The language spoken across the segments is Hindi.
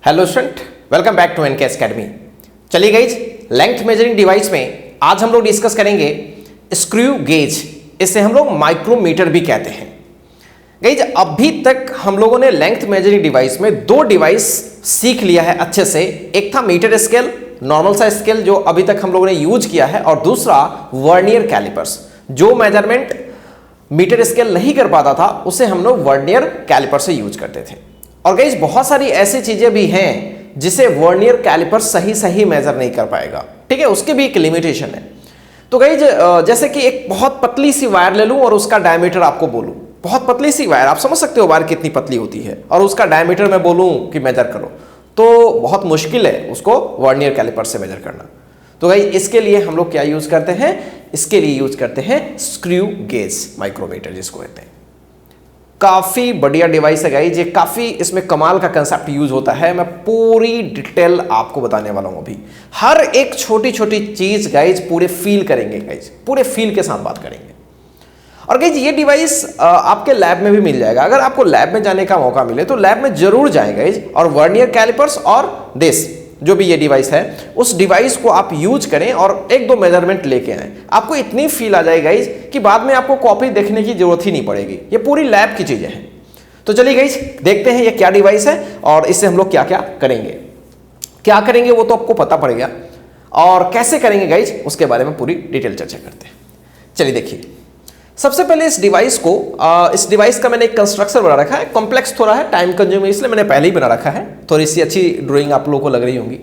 Hello student, welcome back to NK academy. चलिए गाइज, लेंथ मेजरिंग डिवाइस में आज हम लोग डिस्कस करेंगे स्क्रू गेज। इसे हम लोग माइक्रोमीटर भी कहते हैं। गाइज, अभी तक हम लोगों ने लेंथ मेजरिंग डिवाइस में दो डिवाइस सीख लिया है अच्छे से। एक था मीटर स्केल, नॉर्मल सा स्केल जो अभी तक हम लोगों ने यूज किया है, और दूसरा वर्नियर कैलिपर्स, जो मेजरमेंट मीटर स्केल नहीं कर पाता था उसे हम लोग वर्नियर कैलिपर से यूज करते थे। और गाइज, बहुत सारी ऐसी चीजें भी हैं जिसे वर्नियर कैलिपर सही मेजर नहीं कर पाएगा, ठीक है, उसके भी एक लिमिटेशन है। तो गाइज, जैसे कि एक बहुत पतली सी वायर ले लूं और उसका डायमीटर आपको बोलूं, बहुत पतली सी वायर, आप समझ सकते हो वायर कितनी पतली होती है, और उसका डायमीटर मैं बोलूं कि मेजर करो, तो बहुत मुश्किल है उसको वर्नियर कैलिपर से मेजर करना। तो गाइज, इसके लिए हम लोग क्या यूज करते हैं? इसके लिए यूज करते हैं स्क्रू गेज माइक्रोमीटर, जिसको कहते हैं। काफी बढ़िया डिवाइस है गाइज, ये काफी इसमें कमाल का कंसेप्ट यूज होता है। मैं पूरी डिटेल आपको बताने वाला हूं अभी, हर एक छोटी छोटी चीज गाइज पूरे फील करेंगे गाइज, पूरे फील के साथ बात करेंगे। और गाइज, ये डिवाइस आपके लैब में भी मिल जाएगा। अगर आपको लैब में जाने का मौका मिले तो लैब में जरूर जाएं गाइज, और वर्नियर कैलिपर्स और दिस जो भी ये डिवाइस है, उस डिवाइस को आप यूज करें और एक दो मेजरमेंट लेके आए। आपको इतनी फील आ जाएगी गाइज कि बाद में आपको कॉपी देखने की जरूरत ही नहीं पड़ेगी। ये पूरी लैब की चीजें हैं। तो चलिए गाइज, देखते हैं ये क्या डिवाइस है और इससे हम लोग क्या क्या करेंगे। क्या करेंगे वो तो आपको पता पड़ेगा, और कैसे करेंगे गाइज उसके बारे में पूरी डिटेल चर्चा करते हैं। चलिए देखिए, सबसे पहले इस डिवाइस का मैंने एक कंस्ट्रक्शन बना रखा है। कॉम्प्लेक्स थोड़ा है, टाइम कंज्यूमिंग, इसलिए मैंने पहले ही बना रखा है। थोड़ी सी अच्छी ड्राइंग आप लोगों को लग रही होंगी।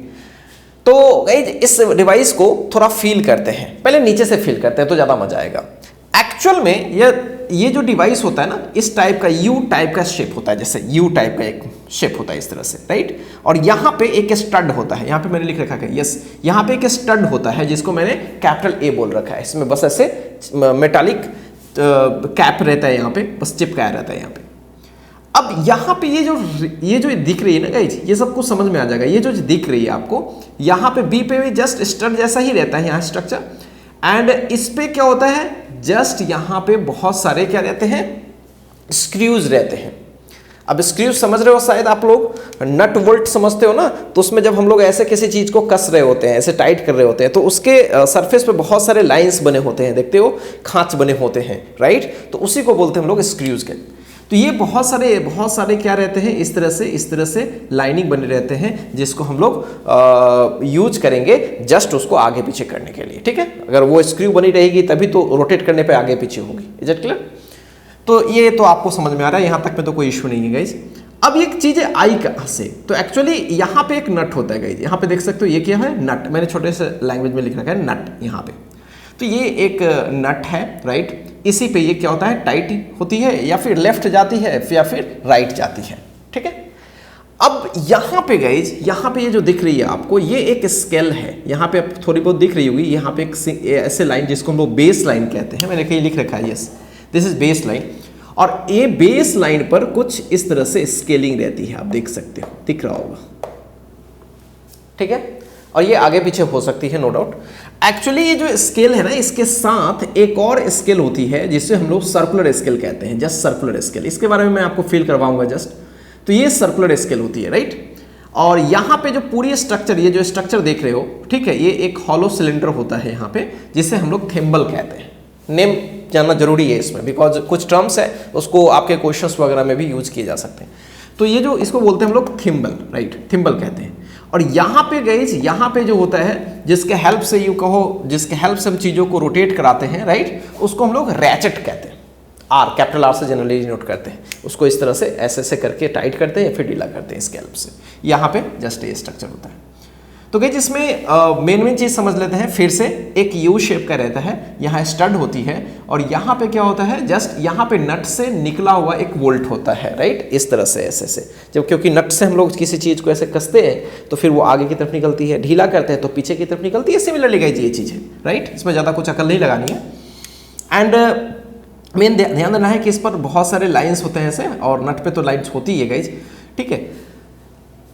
तो गाइज, इस डिवाइस को थोड़ा फील करते हैं, पहले नीचे से फील करते हैं तो ज्यादा मजा आएगा। एक्चुअल में ये जो डिवाइस होता है ना, इस टाइप का यू टाइप का शेप होता है, जैसे यू टाइप का एक शेप होता है इस तरह से, राइट। और यहाँ पे एक स्टड होता है, यहाँ पे मैंने लिख रखा है यस, यहाँ पे एक स्टड होता है जिसको मैंने कैपिटल ए बोल रखा है। इसमें बस ऐसे मेटालिक कैप रहता है, यहाँ पे बस चिपकाया रहता है यहाँ पे। अब यहाँ पे ये जो दिख रही है ना गाइज, ये सब कुछ समझ में आ जाएगा। ये जो दिख रही है आपको, यहाँ पे बी पे भी जस्ट स्टड जैसा ही रहता है यहाँ स्ट्रक्चर, एंड इस पे क्या होता है, जस्ट यहाँ पे बहुत सारे क्या रहते हैं, स्क्रूज रहते हैं। अब स्क्रूज समझ रहे हो शायद आप लोग, नट वोल्ट समझते हो ना, तो उसमें जब हम लोग ऐसे किसी चीज को कस रहे होते हैं, ऐसे टाइट कर रहे होते हैं, तो उसके सरफेस पे बहुत सारे लाइंस बने होते हैं, देखते हो, खांच बने होते हैं, राइट। तो उसी को बोलते हैं हम लोग स्क्रूज के। तो ये बहुत सारे क्या रहते हैं, इस तरह से लाइनिंग बने रहते हैं, जिसको हम लोग यूज करेंगे जस्ट उसको आगे पीछे करने के लिए, ठीक है। अगर वो स्क्रू बनी रहेगी तभी तो रोटेट करने पे आगे पीछे होगी। Is it clear? तो ये तो आपको समझ में आ रहा है, यहां तक में तो कोई इश्यू नहीं है गाइज। अब एक चीज है आई कहां से, तो एक्चुअली यहां पे एक नट होता है गाइज, यहां पे देख सकते हो, ये क्या है, नट। मैंने छोटे से लैंग्वेज में लिख रखा है नट यहाँ पे। तो ये एक नट है, राइट। इसी पे ये क्या होता है, टाइट होती है, या फिर लेफ्ट जाती है या फिर राइट जाती है, ठीक है। अब यहाँ पे गाइज, यहाँ पे ये जो दिख रही है आपको, ये एक स्केल है। यहाँ पे थोड़ी बहुत दिख रही होगी, यहाँ पे एक ऐसे लाइन जिसको हम लोग बेस लाइन कहते हैं, मैंने कहीं लिख रखा है, yes, this is base line. और ये बेस लाइन पर कुछ इस तरह से स्केलिंग रहती है, आप देख सकते हो, दिख रहा होगा, ठीक है। और ये आगे पीछे हो सकती है, नो डाउट। एक्चुअली ये जो स्केल है ना, इसके साथ एक और स्केल होती है जिसे हम लोग सर्कुलर स्केल कहते हैं, जस्ट सर्कुलर स्केल। इसके बारे में मैं आपको फील करवाऊंगा जस्ट। तो ये सर्कुलर स्केल होती है, राइट। और यहाँ पे जो पूरी स्ट्रक्चर, ये जो स्ट्रक्चर देख रहे हो, ठीक है, ये एक हॉलो सिलेंडर होता है यहाँ पे, जिसे हम लोग थिम्बल कहते हैं। नेम जानना जरूरी है इसमें, बिकॉज कुछ टर्म्स है उसको आपके क्वेश्चंस वगैरह में भी यूज किए जा सकते हैं। तो ये जो इसको बोलते हैं हम लोग थिम्बल, राइट, थिम्बल कहते हैं। और यहाँ पे गाइज, यहाँ पे जो होता है, जिसके हेल्प से यू कहो, जिसके हेल्प से हम चीजों को रोटेट कराते हैं, राइट, उसको हम लोग रैचेट कहते हैं। आर, कैपिटल आर से जनरली नोट करते हैं उसको। इस तरह से ऐसे करके टाइट करते हैं या फिर ढीला करते हैं इसके हेल्प से। यहाँ पे जस्ट ये स्ट्रक्चर होता है। तो गाइज, इसमें मेन चीज समझ लेते हैं फिर से। एक यू शेप का रहता है, यहाँ स्टड होती है, और यहाँ पे क्या होता है, जस्ट यहाँ पे नट से निकला हुआ एक वोल्ट होता है, राइट, इस तरह से ऐसे। जब क्योंकि नट से हम लोग किसी चीज को ऐसे कसते हैं तो फिर वो आगे की तरफ निकलती है, ढीला करते हैं तो पीछे की तरफ निकलती है। सिमिलरली गाइज ये चीज है, राइट, इसमें ज्यादा कुछ अकल नहीं लगानी है। एंड मेन ध्यान देना है कि इस पर बहुत सारे लाइन्स होते हैं ऐसे, और नट पे तो लाइन्स होती है गाइज, ठीक है।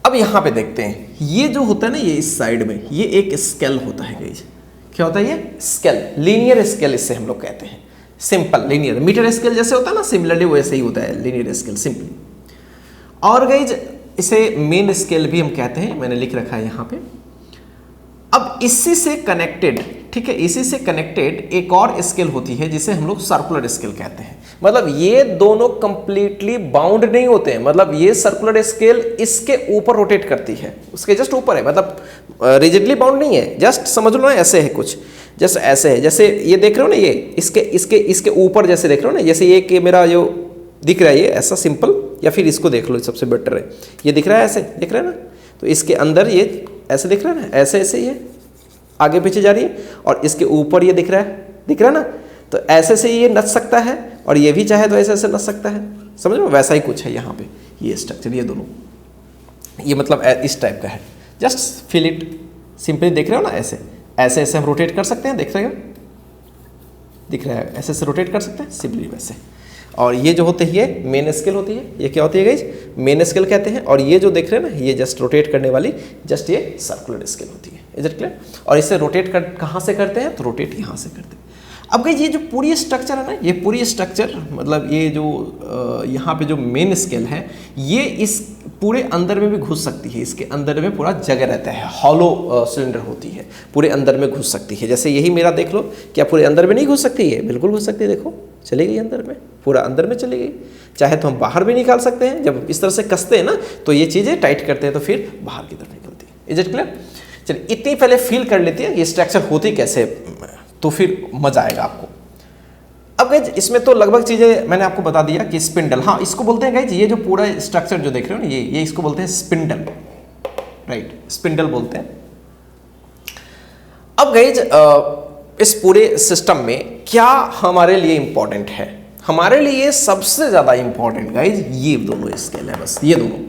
अब यहाँ पे देखते हैं, ये जो होता है ना, ये इस साइड में ये एक स्केल होता है गाइज। क्या होता है ये? स्केल, लीनियर स्केल इससे हम लोग कहते हैं। सिंपल लीनियर, मीटर स्केल जैसे होता है ना, सिमिलरली वैसे ही होता है लीनियर स्केल, सिंपली। और गाइज इसे मेन स्केल भी हम कहते हैं, मैंने लिख रखा है यहाँ पे। अब इसी से कनेक्टेड, ठीक है, इसी से कनेक्टेड एक और स्केल होती है जिसे हम लोग सर्कुलर स्केल कहते हैं। मतलब ये दोनों कंप्लीटली बाउंड नहीं होते हैं, मतलब ये सर्कुलर स्केल इसके ऊपर रोटेट करती है, उसके जस्ट ऊपर है, मतलब रिजिडली बाउंड नहीं है, जस्ट समझ लो ना ऐसे है कुछ, जैसे ऐसे है, जैसे ये देख रहे हो ना, ये इसके ऊपर जैसे देख रहे हो ना, जैसे ये कि मेरा जो दिख रहा है ये ऐसा सिंपल, या फिर इसको देख लो, सबसे बेटर है, ये दिख रहा है ऐसे, दिख रहा है ना, तो इसके अंदर ये ऐसे दिख रहा है ना, ऐसे ऐसे ये आगे पीछे जा रही है, और इसके ऊपर ये दिख रहा है ना, तो ऐसे से ये नच सकता है, और ये भी चाहे तो ऐसे ऐसे नच सकता है, समझ लो, वैसा ही कुछ है यहाँ पे ये स्ट्रक्चर, ये दोनों, ये मतलब इस टाइप का है, जस्ट फील इट, सिंपली देख रहे हो ना, ऐसे ऐसे ऐसे हम रोटेट कर सकते हैं, देख रहे हो, दिख रहा है, ऐसे ऐसे रोटेट कर सकते हैं सिंपली वैसे। और ये जो होती है मेन स्केल होती है, ये क्या होती है गाइज, मेन स्केल कहते हैं, और ये जो देख रहे हैं ना, ये जस्ट रोटेट करने वाली, जस्ट ये सर्कुलर स्केल होती है, इज इट क्लियर। और इसे रोटेट कहाँ से करते हैं, तो रोटेट यहाँ से करते हैं। अब गाइज ये जो पूरी स्ट्रक्चर है ना, ये पूरी स्ट्रक्चर मतलब ये जो यहाँ पे जो मेन स्केल है, ये इस पूरे अंदर में भी घुस सकती है, इसके अंदर में पूरा जगह रहता है, हॉलो सिलेंडर होती है, पूरे अंदर में घुस सकती है। जैसे यही मेरा देख लो, क्या पूरे अंदर में नहीं घुस सकती है, बिल्कुल घुस सकती है, देखो चली गई अंदर में, पूरा अंदर में चली गई। चाहे तो हम बाहर भी निकाल सकते हैं, जब इस तरह से कसते हैं ना, तो ये चीज़ें टाइट करते हैं तो फिर बाहर की तरफ निकलती है। Is it clear. चलिए इतनी पहले फील कर लेती है ये स्ट्रक्चर होती कैसे, तो फिर मजा आएगा आपको। अब गाइज इसमें तो लगभग चीज़ें मैंने आपको बता दिया कि स्पिंडल, हाँ इसको बोलते हैं गाइज, ये जो पूरा स्ट्रक्चर जो देख रहे हो ना, ये इसको बोलते हैं स्पिंडल, राइट, स्पिंडल बोलते हैं। अब गाइज इस पूरे सिस्टम में क्या हमारे लिए इंपॉर्टेंट है, हमारे लिए सबसे ज़्यादा इंपॉर्टेंट गाइज ये दोनों स्केल है, बस ये दोनों,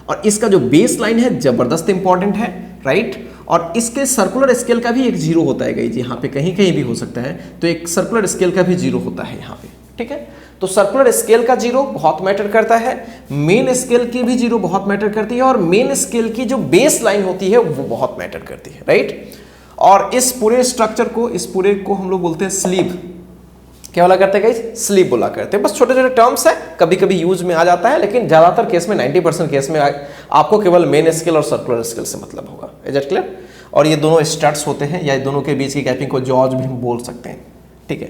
और इसका जो बेस लाइन है जबरदस्त इंपॉर्टेंट है, राइट। और इसके सर्कुलर स्केल का भी एक जीरो होता है गाइज, यहाँ पे कहीं कहीं भी हो सकता है, तो एक सर्कुलर स्केल का भी जीरो होता है यहाँ पे, ठीक है। तो सर्कुलर स्केल का जीरो बहुत मैटर करता है, मेन स्केल की भी जीरो बहुत मैटर करती है, और मेन स्केल की जो बेस लाइन होती है वो बहुत मैटर करती है, राइट। और इस पूरे स्ट्रक्चर को, इस पूरे को हम लोग बोलते हैं स्लीव, क्या बोला करते हैं गाइस, स्लीव बोला करते हैं। बस छोटे छोटे टर्म्स है, कभी कभी यूज में आ जाता है, लेकिन ज्यादातर केस में 90% केस में आपको केवल मेन स्केल और सर्कुलर स्केल से मतलब होगा। Is it clear. और ये दोनों स्टड्स होते हैं, या दोनों के बीच की गैपिंग को जॉज भी हम बोल सकते हैं, ठीक है।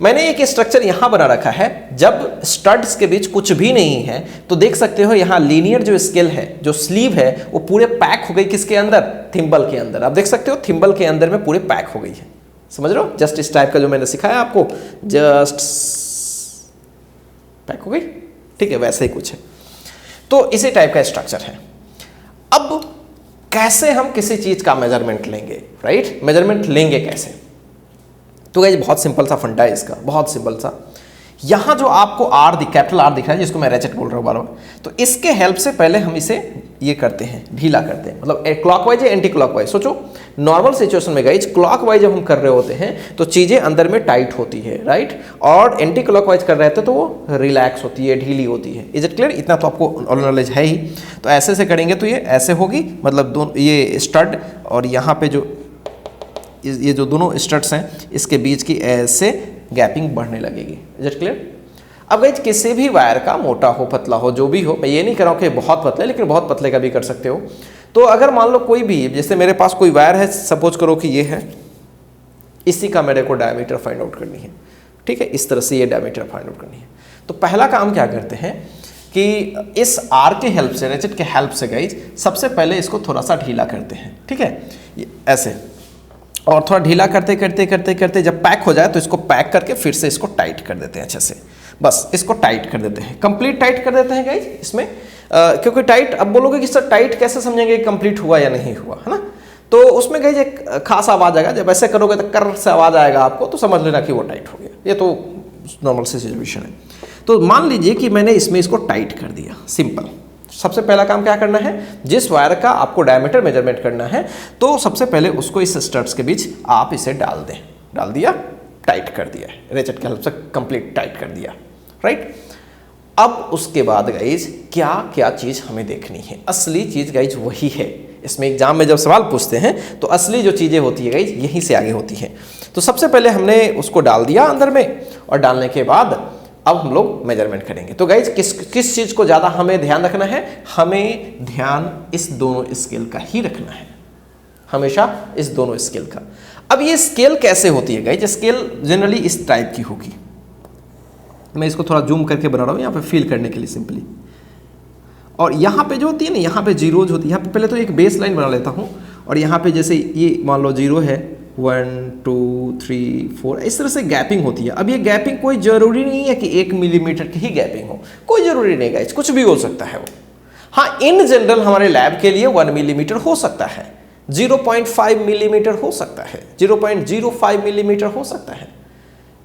मैंने एक स्ट्रक्चर यहां बना रखा है, जब स्टड्स के बीच कुछ भी नहीं है तो देख सकते हो यहाँ लीनियर जो स्केल है, जो स्लीव है, वो पूरे पैक हो गई किसके अंदर, थिम्बल के अंदर। आप देख सकते हो थिम्बल के अंदर में पूरे पैक हो गई है, समझ रहे हो, जस्ट इस टाइप का जो मैंने सिखाया आपको, जस्ट पैक हो गई, ठीक है, वैसे ही कुछ है। तो इसी टाइप का स्ट्रक्चर है। अब कैसे हम किसी चीज का मेजरमेंट लेंगे, राइट, मेजरमेंट लेंगे कैसे, तो गाइस बहुत सिंपल सा फंडा है इसका, बहुत सिंपल सा। यहां जो आपको आर कैपिटल आर दिख रहा है, जिसको मैं रेचेट बोल रहा हूं बार बार, तो इसके हेल्प से पहले हम इसे ये करते हैं, ढीला करते हैं, मतलब क्लॉकवाइज या एंटी क्लॉकवाइज। सोचो नॉर्मल सिचुएशन में गाइज क्लॉकवाइज जब हम कर रहे होते हैं तो चीजें अंदर में टाइट होती है, राइट, और एंटी क्लॉकवाइज कर रहे थे तो वो रिलैक्स होती है, ढीली होती है। Is it clear. इतना तो आपको नॉलेज है ही। तो ऐसे से करेंगे तो ये ऐसे होगी, मतलब दोनों ये स्टड और यहाँ पे जो ये जो दोनों स्टड्स हैं इसके बीच की ऐसे गैपिंग बढ़ने लगेगी। Is it clear. अब गाइज किसी भी वायर का, मोटा हो पतला हो जो भी हो, मैं ये नहीं कर रहा हूँ कि बहुत पतले, लेकिन बहुत पतले का भी कर सकते हो। तो अगर मान लो कोई भी, जैसे मेरे पास कोई वायर है, सपोज करो कि ये है, इसी का मेरे को डायमीटर फाइंड आउट करनी है, ठीक है, इस तरह से ये डायमीटर फाइंड आउट करनी है। तो पहला काम क्या करते हैं कि इस आर के हेल्प से, रेचेट के हेल्प से गाइज सबसे पहले इसको थोड़ा सा ढीला करते हैं, ठीक है, ऐसे, और थोड़ा ढीला करते करते करते करते जब पैक हो जाए तो इसको पैक करके फिर से इसको टाइट कर देते हैं अच्छे से। बस इसको टाइट कर देते हैं, कंप्लीट टाइट कर देते हैं गाइज इसमें, क्योंकि टाइट, अब बोलोगे कि सर टाइट कैसे समझेंगे कंप्लीट हुआ या नहीं हुआ, है ना। तो उसमें गाइज एक खास आवाज आएगा, जब ऐसे करोगे तो कर से आवाज आएगा आपको, तो समझ लेना कि वो टाइट हो गया। ये तो नॉर्मल सी सिचुएशन है। तो मान लीजिए कि मैंने इसमें इसको टाइट कर दिया, सिंपल। सबसे पहला काम क्या करना है, जिस वायर का आपको डायमीटर मेजरमेंट करना है, तो सबसे पहले उसको इस स्टड्स के बीच आप इसे डाल दें, डाल दिया, टाइट कर दिया, रेचेट के हेल्प से कंप्लीट टाइट कर दिया, राइट। अब उसके बाद गाइज क्या क्या चीज हमें देखनी है, असली चीज गाइज वही है। इसमें एग्जाम में जब सवाल पूछते हैं तो असली जो चीजें होती है गाइज यहीं से आगे होती हैं। तो सबसे पहले हमने उसको डाल दिया अंदर में, और डालने के बाद अब हम लोग मेजरमेंट करेंगे। तो गाइज किस चीज को ज्यादा हमें ध्यान रखना है? हमें ध्यान इस दोनों स्केल का ही रखना है, हमेशा इस दोनों स्केल का। अब ये स्केल कैसे होती है गाइज? स्केल जनरली इस टाइप की होगी। मैं इसको थोड़ा जूम करके बना रहा हूं यहाँ पे फील करने के लिए सिंपली। और यहाँ पे जो होती है ना, यहाँ पे जीरोज होती है। यहाँ पे पहले तो एक बेस लाइन बना लेता हूँ, और यहाँ पे जैसे ये मान लो 0 है, 1 2 3 4 इस तरह से गैपिंग होती है। अब ये गैपिंग कोई जरूरी नहीं है कि 1 मिलीमीटर की ही गैपिंग हो, कोई जरूरी नहीं गाइस, कुछ भी हो सकता है वो। हाँ, इन जनरल हमारे लैब के लिए 1 मिलीमीटर हो सकता है, 0.5 मिलीमीटर हो सकता है, 0.05 मिलीमीटर हो सकता है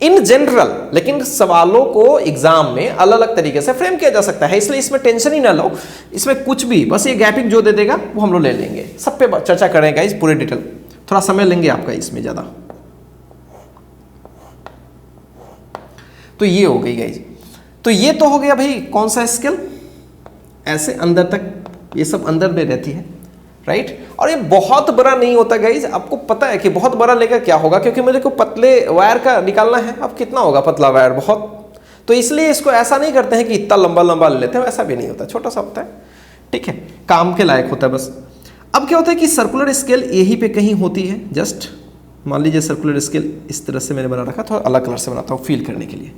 इन जनरल। लेकिन सवालों को एग्जाम में अलग अलग तरीके से फ्रेम किया जा सकता है, इसलिए इसमें टेंशन ही ना लो। इसमें कुछ भी, बस ये गैपिंग जो दे देगा वो हम लोग ले लेंगे। सब पे चर्चा करेंगे इस पूरे डिटेल, थोड़ा समय लेंगे आपका इसमें ज्यादा। तो ये हो गई गाइज। तो ये तो हो गया भाई कौन सा स्केल, ऐसे अंदर तक, ये सब अंदर में रहती है, राइट। और ये बहुत बड़ा नहीं होता गाइज, आपको पता है कि बहुत बड़ा लेकर क्या होगा, क्योंकि मुझे को पतले वायर का निकालना है। अब कितना होगा पतला वायर? बहुत। तो इसलिए इसको ऐसा नहीं करते हैं कि इतना लंबा लंबा ले लेते हैं, ऐसा भी नहीं होता, छोटा सा होता है, ठीक है, काम के लायक होता है बस। अब क्या होता है कि सर्कुलर स्केल यहीं पे कहीं होती है। जस्ट मान लीजिए सर्कुलर स्केल इस तरह से मैंने बना रखा, थोड़ा अलग कलर से बनाता हूँ फील करने के लिए,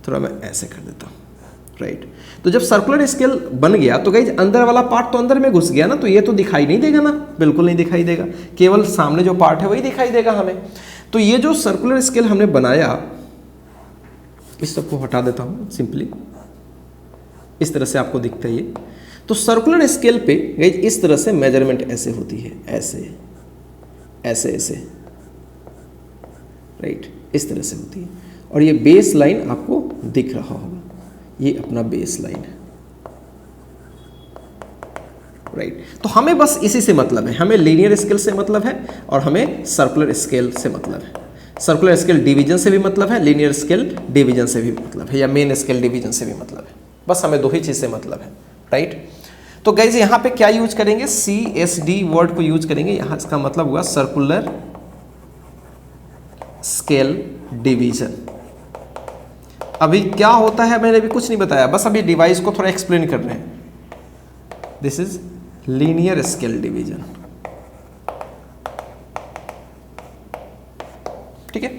थोड़ा मैं ऐसे कर देता हूँ, राइट। तो जब सर्कुलर स्केल बन गया तो गाइज अंदर वाला पार्ट तो अंदर में घुस गया ना, तो ये तो दिखाई नहीं देगा ना, बिल्कुल नहीं दिखाई देगा, केवल सामने जो पार्ट है वही दिखाई देगा हमें। तो ये जो सर्कुलर स्केल हमने बनाया, इस सबको हटा देता हूँ सिंपली, इस तरह से आपको दिखता है ये। तो सर्कुलर स्केल पे गाइज इस तरह से मेजरमेंट ऐसे होती है, ऐसे ऐसे ऐसे, राइट, इस तरह से होती है। और ये बेस लाइन आपको दिख रहा होगा, ये अपना बेस लाइन है, राइट। तो हमें बस इसी से मतलब है, हमें लीनियर स्केल से मतलब है और हमें सर्कुलर स्केल से मतलब है। सर्कुलर स्केल डिवीजन से भी मतलब है, लीनियर स्केल डिवीजन से भी मतलब है, या मेन स्केल डिवीजन से भी मतलब है। बस हमें दो ही चीज से मतलब है, राइट। तो गाइज यहाँ पे क्या यूज करेंगे? CSD वर्ड को यूज करेंगे। यहाँ इसका मतलब हुआ सर्कुलर स्केल डिवीजन। अभी क्या होता है मैंने अभी कुछ नहीं बताया, बस अभी डिवाइस को थोड़ा एक्सप्लेन कर रहे हैं। This is linear scale division, ठीक है।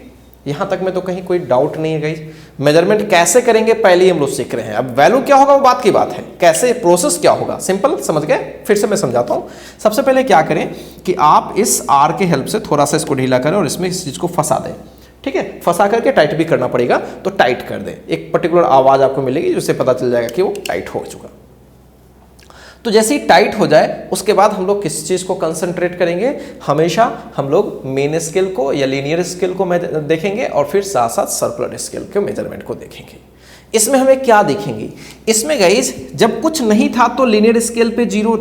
यहां तक में तो कहीं कोई डाउट नहीं है गाइस। मेजरमेंट कैसे करेंगे पहले ही हम लोग सीख रहे हैं, अब वैल्यू क्या होगा वो बात की बात है, कैसे प्रोसेस क्या होगा सिंपल समझ गए। फिर से मैं समझाता हूं। सबसे पहले क्या करें कि आप इस आर के हेल्प से थोड़ा सा इसको ढीला करें और इसमें इस चीज को फंसा दें, ठीक है। फंसा करके टाइट भी करना पड़ेगा, तो टाइट कर दें। एक पर्टिकुलर आवाज आपको मिलेगी जिससे पता चल जाएगा कि वो टाइट हो चुका। तो जैसे ही टाइट हो जाए उसके बाद हम लोग किस चीज को कंसंट्रेट करेंगे? हमेशा हम लोग मेन स्केल को या लीनियर स्केल को देखेंगे और फिर साथ साथ सर्कुलर स्केल के मेजरमेंट को देखेंगे। इसमें हमें क्या देखेंगे? इसमें गाइज जब कुछ नहीं था तो लीनियर स्केल पे 0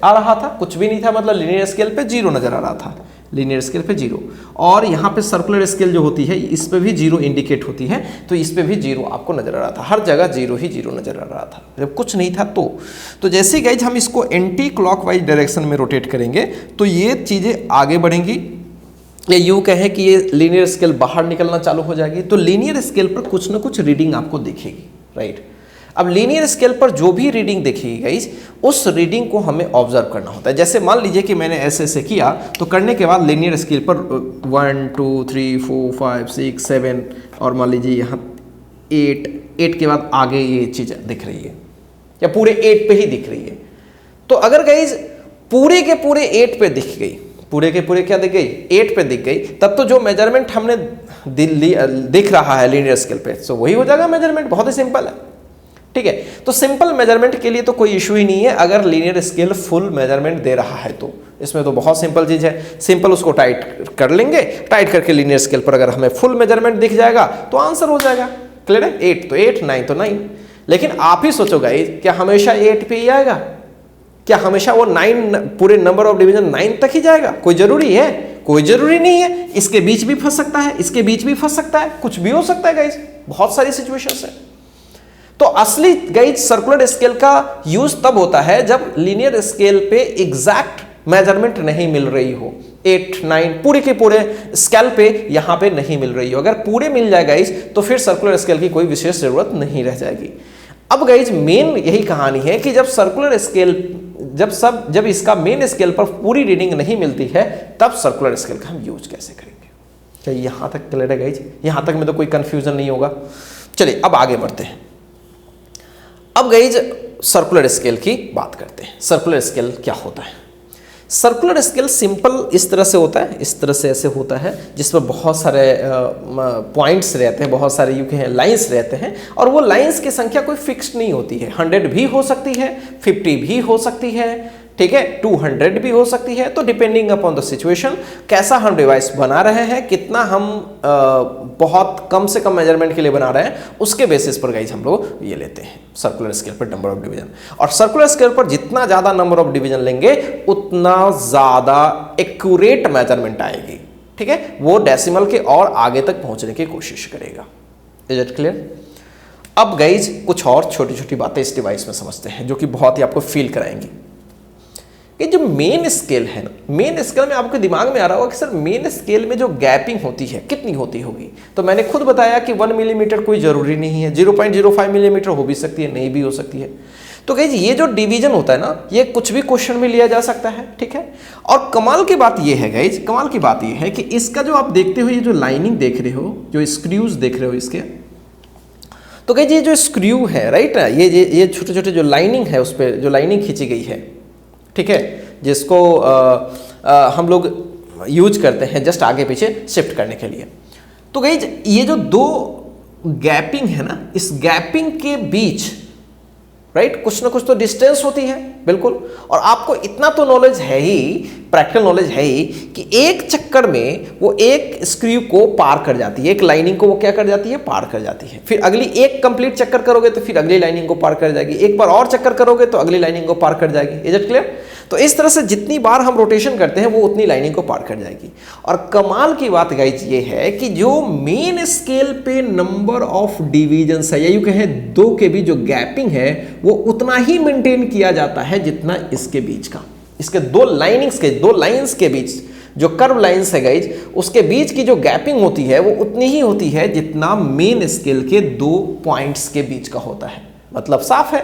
आ रहा था, कुछ भी नहीं था मतलब लीनियर स्केल पे 0 नजर आ रहा था, लीनियर स्केल पे 0। और यहाँ पे सर्कुलर स्केल जो होती है इस पे भी 0 इंडिकेट होती है, तो इस पे भी 0 आपको नजर आ रहा था, हर जगह 0 ही 0 नजर आ रहा था जब कुछ नहीं था। तो जैसे गाइज हम इसको एंटी क्लॉकवाइज डायरेक्शन में रोटेट करेंगे तो ये चीजें आगे बढ़ेंगी, या यूं कहें कि ये लीनियर स्केल बाहर निकलना चालू हो जाएगी। तो लीनियर स्केल पर कुछ ना कुछ रीडिंग आपको दिखेगी, राइट। अब लीनियर स्केल पर जो भी रीडिंग देखिए गाइस, उस रीडिंग को हमें ऑब्जर्व करना होता है। जैसे मान लीजिए कि मैंने ऐसे ऐसे किया, तो करने के बाद लीनियर स्केल पर 1 2 3 4 5 6 7 और मान लीजिए यहाँ 8 के बाद आगे ये चीज़ दिख रही है, या पूरे 8 पे ही दिख रही है। तो अगर गाइस पूरे के पूरे 8 पे दिख गई, पूरे के पूरे क्या दिख गई? 8 पे दिख गई, तब तो जो मेजरमेंट हमने दिख रहा है लीनियर स्केल पे, तो वही हो जाएगा मेजरमेंट। बहुत ही सिंपल है, ठीक है। तो सिंपल मेजरमेंट के लिए तो कोई इशू ही नहीं है, अगर लीनियर स्केल फुल मेजरमेंट दे रहा है तो इसमें तो बहुत सिंपल चीज है। सिंपल उसको टाइट कर लेंगे, टाइट करके लीनियर स्केल पर अगर हमें फुल मेजरमेंट दिख जाएगा तो आंसर हो जाएगा। क्लियर है? 8 तो 8, 9 तो 9। लेकिन आप ही सोचो गाइस, क्या हमेशा 8 पे ही आएगा? क्या हमेशा वो 9 पूरे नंबर ऑफ डिवीजन 9 तक ही जाएगा? कोई जरूरी है? कोई जरूरी नहीं है। इसके बीच भी फंस सकता है, इसके बीच भी फंस सकता है, कुछ भी हो सकता है गाइस, बहुत सारी सिचुएशंस है। तो असली गाइज सर्कुलर स्केल का यूज तब होता है जब लीनियर स्केल पे एग्जैक्ट मेजरमेंट नहीं मिल रही हो, 8, 9 पूरे के पूरे स्केल पे यहाँ पे नहीं मिल रही हो। अगर पूरे मिल जाए गाइज तो फिर सर्कुलर स्केल की कोई विशेष जरूरत नहीं रह जाएगी। अब गाइज मेन यही कहानी है कि जब सर्कुलर स्केल जब इसका मेन स्केल पर पूरी रीडिंग नहीं मिलती है तब सर्कुलर स्केल का हम यूज कैसे करेंगे। क्या यहाँ तक क्लियर है गाइज? यहाँ तक में तो कोई कंफ्यूजन नहीं होगा। चलिए अब आगे बढ़ते हैं। अब गाइज सर्कुलर स्केल की बात करते हैं। सर्कुलर स्केल क्या होता है? सर्कुलर स्केल सिंपल इस तरह से होता है, इस तरह से ऐसे होता है, जिसमें बहुत सारे पॉइंट्स रहते हैं, बहुत सारे यू के लाइंस रहते हैं, और वो लाइंस की संख्या कोई फिक्स्ड नहीं होती है। 100 भी हो सकती है, 50 भी हो सकती है, ठीक है, 200 भी हो सकती है। तो डिपेंडिंग अपॉन द सिचुएशन, कैसा हम डिवाइस बना रहे हैं, कितना हम बहुत कम से कम मेजरमेंट के लिए बना रहे हैं, उसके बेसिस पर गाइज हम लोग ये लेते हैं सर्कुलर स्केल पर नंबर ऑफ डिवीजन। और सर्कुलर स्केल पर जितना ज़्यादा नंबर ऑफ डिवीजन लेंगे उतना ज़्यादा एक्यूरेट मेजरमेंट आएगी, ठीक है। वो डेसिमल के और आगे तक पहुंचने की कोशिश करेगा। Is it clear? अब गाइज कुछ और छोटी छोटी बातें इस डिवाइस में समझते हैं जो कि बहुत ही आपको फील कराएंगी। कि जो मेन स्केल है ना, मेन स्केल में आपके दिमाग में आ रहा होगा कि सर मेन स्केल में जो गैपिंग होती है कितनी होती होगी। तो मैंने खुद बताया कि 1 मिलीमीटर कोई ज़रूरी नहीं है, 0.05 मिलीमीटर हो भी सकती है, नहीं भी हो सकती है। तो गाइज ये जो डिवीजन होता है ना, ये कुछ भी क्वेश्चन में लिया जा सकता है, ठीक है। और कमाल की बात ये है गाइज, कमाल की बात ये है कि इसका जो आप देखते हो, ये जो लाइनिंग देख रहे हो, जो स्क्रूज देख रहे हो इसके, तो गाइज ये जो स्क्रू है, राइट, ये छोटे छोटे जो लाइनिंग है, उस पर जो लाइनिंग खींची गई है, ठीक है, जिसको हम लोग यूज करते हैं जस्ट आगे पीछे शिफ्ट करने के लिए। तो गाइज ये जो दो गैपिंग है ना, इस गैपिंग के बीच राइट कुछ ना कुछ तो डिस्टेंस होती है, बिल्कुल। और आपको इतना तो नॉलेज है ही, प्रैक्टिकल नॉलेज है ही, कि एक चक्कर में वो एक स्क्रू को पार कर जाती है, एक लाइनिंग को वो क्या कर जाती है, पार कर जाती है। फिर अगली एक कंप्लीट चक्कर करोगे तो फिर अगली लाइनिंग को पार कर जाएगी, एक बार और चक्कर करोगे तो अगली लाइनिंग को पार कर जाएगी। Is it clear? तो इस तरह से जितनी बार हम रोटेशन करते हैं वो उतनी लाइनिंग को पार कर जाएगी। और कमाल की बात गाइज ये है कि जो मेन स्केल पे नंबर ऑफ डिवीजन है, या यूं कहें दो के बीच जो गैपिंग है, वो उतना ही मेंटेन किया जाता है जितना इसके बीच का, इसके दो लाइंस के बीच जो कर्व लाइंस है गाइज, उसके बीच की जो गैपिंग होती है वो उतनी ही होती है जितना मेन स्केल के दो पॉइंट्स के बीच का होता है। मतलब साफ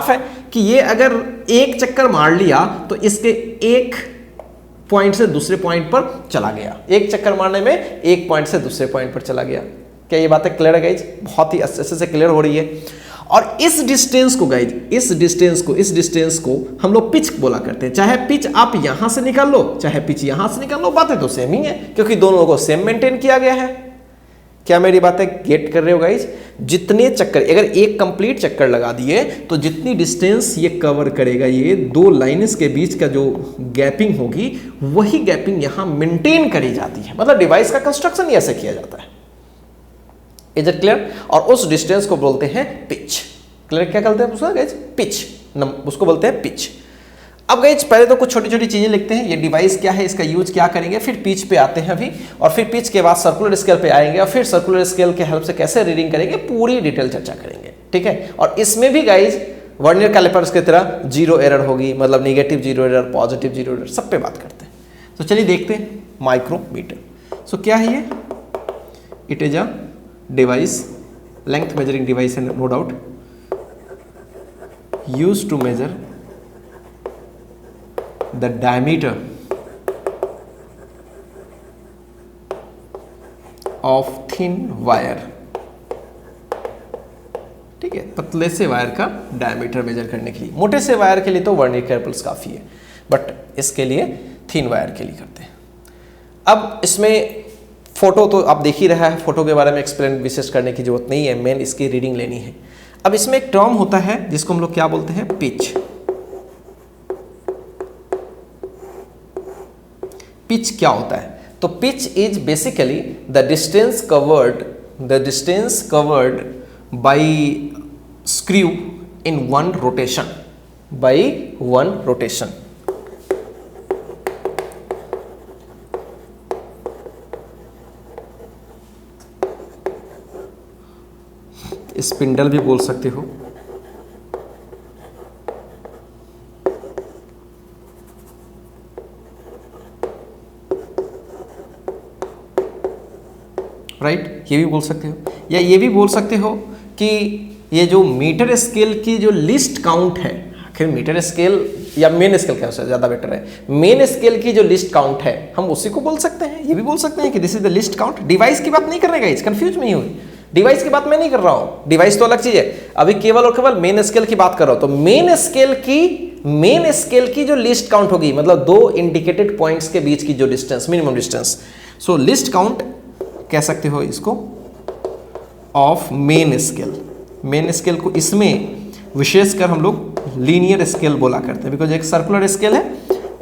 है कि ये अगर एक चक्कर मार लिया तो इसके एक पॉइंट से दूसरे पॉइंट पर चला गया, एक चक्कर मारने में एक पॉइंट से दूसरे पॉइंट पर चला गया। क्या ये बातें क्लियर है गाइज? बहुत ही अच्छे से क्लियर हो रही है। और इस डिस्टेंस को गाइज, इस डिस्टेंस को हम लोग पिच बोला करते हैं। चाहे पिच आप यहां से निकाल लो, चाहे पिच यहां से निकाल लो, बातें तो सेम ही है, क्योंकि दोनों को सेम मेंटेन किया गया है। क्या मेरी बातें गेट कर रहे हो गाइज? जितने चक्कर, अगर एक कंप्लीट चक्कर लगा दिए तो जितनी डिस्टेंस ये कवर करेगा, ये दो लाइन्स के बीच का जो गैपिंग होगी, वही गैपिंग यहां मेंटेन करी जाती है। मतलब डिवाइस का कंस्ट्रक्शन ऐसे किया जाता है। Is it clear? और उस डिस्टेंस को बोलते हैं पिच। क्लियर? क्या कहते हैं उसको गाइज? पिच, उसको बोलते हैं पिच। अब गाइज पहले तो कुछ छोटी छोटी चीजें लिखते हैं, ये डिवाइस क्या है, इसका यूज क्या करेंगे, फिर पिच पे आते हैं अभी, और फिर पिच के बाद सर्कुलर स्केल पे आएंगे, और फिर सर्कुलर स्केल के हेल्प से कैसे रीडिंग करेंगे पूरी डिटेल चर्चा करेंगे, ठीक है। और इसमें भी गाइज वर्नियर कैलिपर्स की तरह जीरो एरर होगी, मतलब negative zero error, positive zero error, सब पे बात करते हैं। तो चलिए देखते हैं माइक्रोमीटर। सो क्या है ये? It is a device, length measuring device है, no doubt, use to measure the diameter of thin wire, ठीक है, पतले से वायर का डायमीटर मेजर करने के लिए। मोटे से वायर के लिए तो वर्नियर कैलिपर्स काफी है, बट इसके लिए थिन वायर के लिए करते हैं। अब इसमें फोटो तो आप देख ही रहा है, फोटो के बारे में एक्सप्लेन विशेष करने की जरूरत नहीं है, मेन इसकी रीडिंग लेनी है। अब इसमें एक टर्म होता है जिसको हम लोग क्या बोलते हैं? पिच। पिच क्या होता है? तो pitch is basically the distance covered by screw in one rotation, spindle भी बोल सकते हो। राइट, ये भी बोल सकते हो, या ये भी बोल सकते हो कि ये जो मीटर स्केल की जो लिस्ट काउंट है, आखिर मीटर स्केल या मेन स्केल क्या है, ज़्यादा बेटर है, मेन स्केल की जो लिस्ट काउंट है हम उसी को बोल सकते हैं। ये भी बोल सकते हैं कि this is the least count. Device की बात नहीं कर रहे, कंफ्यूज नहीं हुई, डिवाइस की बात मैं नहीं कर रहा हूं, डिवाइस तो अलग चीज है, अभी केवल और केवल मेन स्केल की बात कर रहा हूं। तो मेन स्केल की जो लिस्ट काउंट होगी, मतलब दो इंडिकेटेड पॉइंट्स के बीच की जो डिस्टेंस, मिनिमम डिस्टेंस, सो लिस्ट काउंट कह सकते हो इसको of main scale. Main scale को इसमें विशेषकर हम लोग लीनियर स्केल बोला करते हैं, बिकॉज एक सर्कुलर स्केल है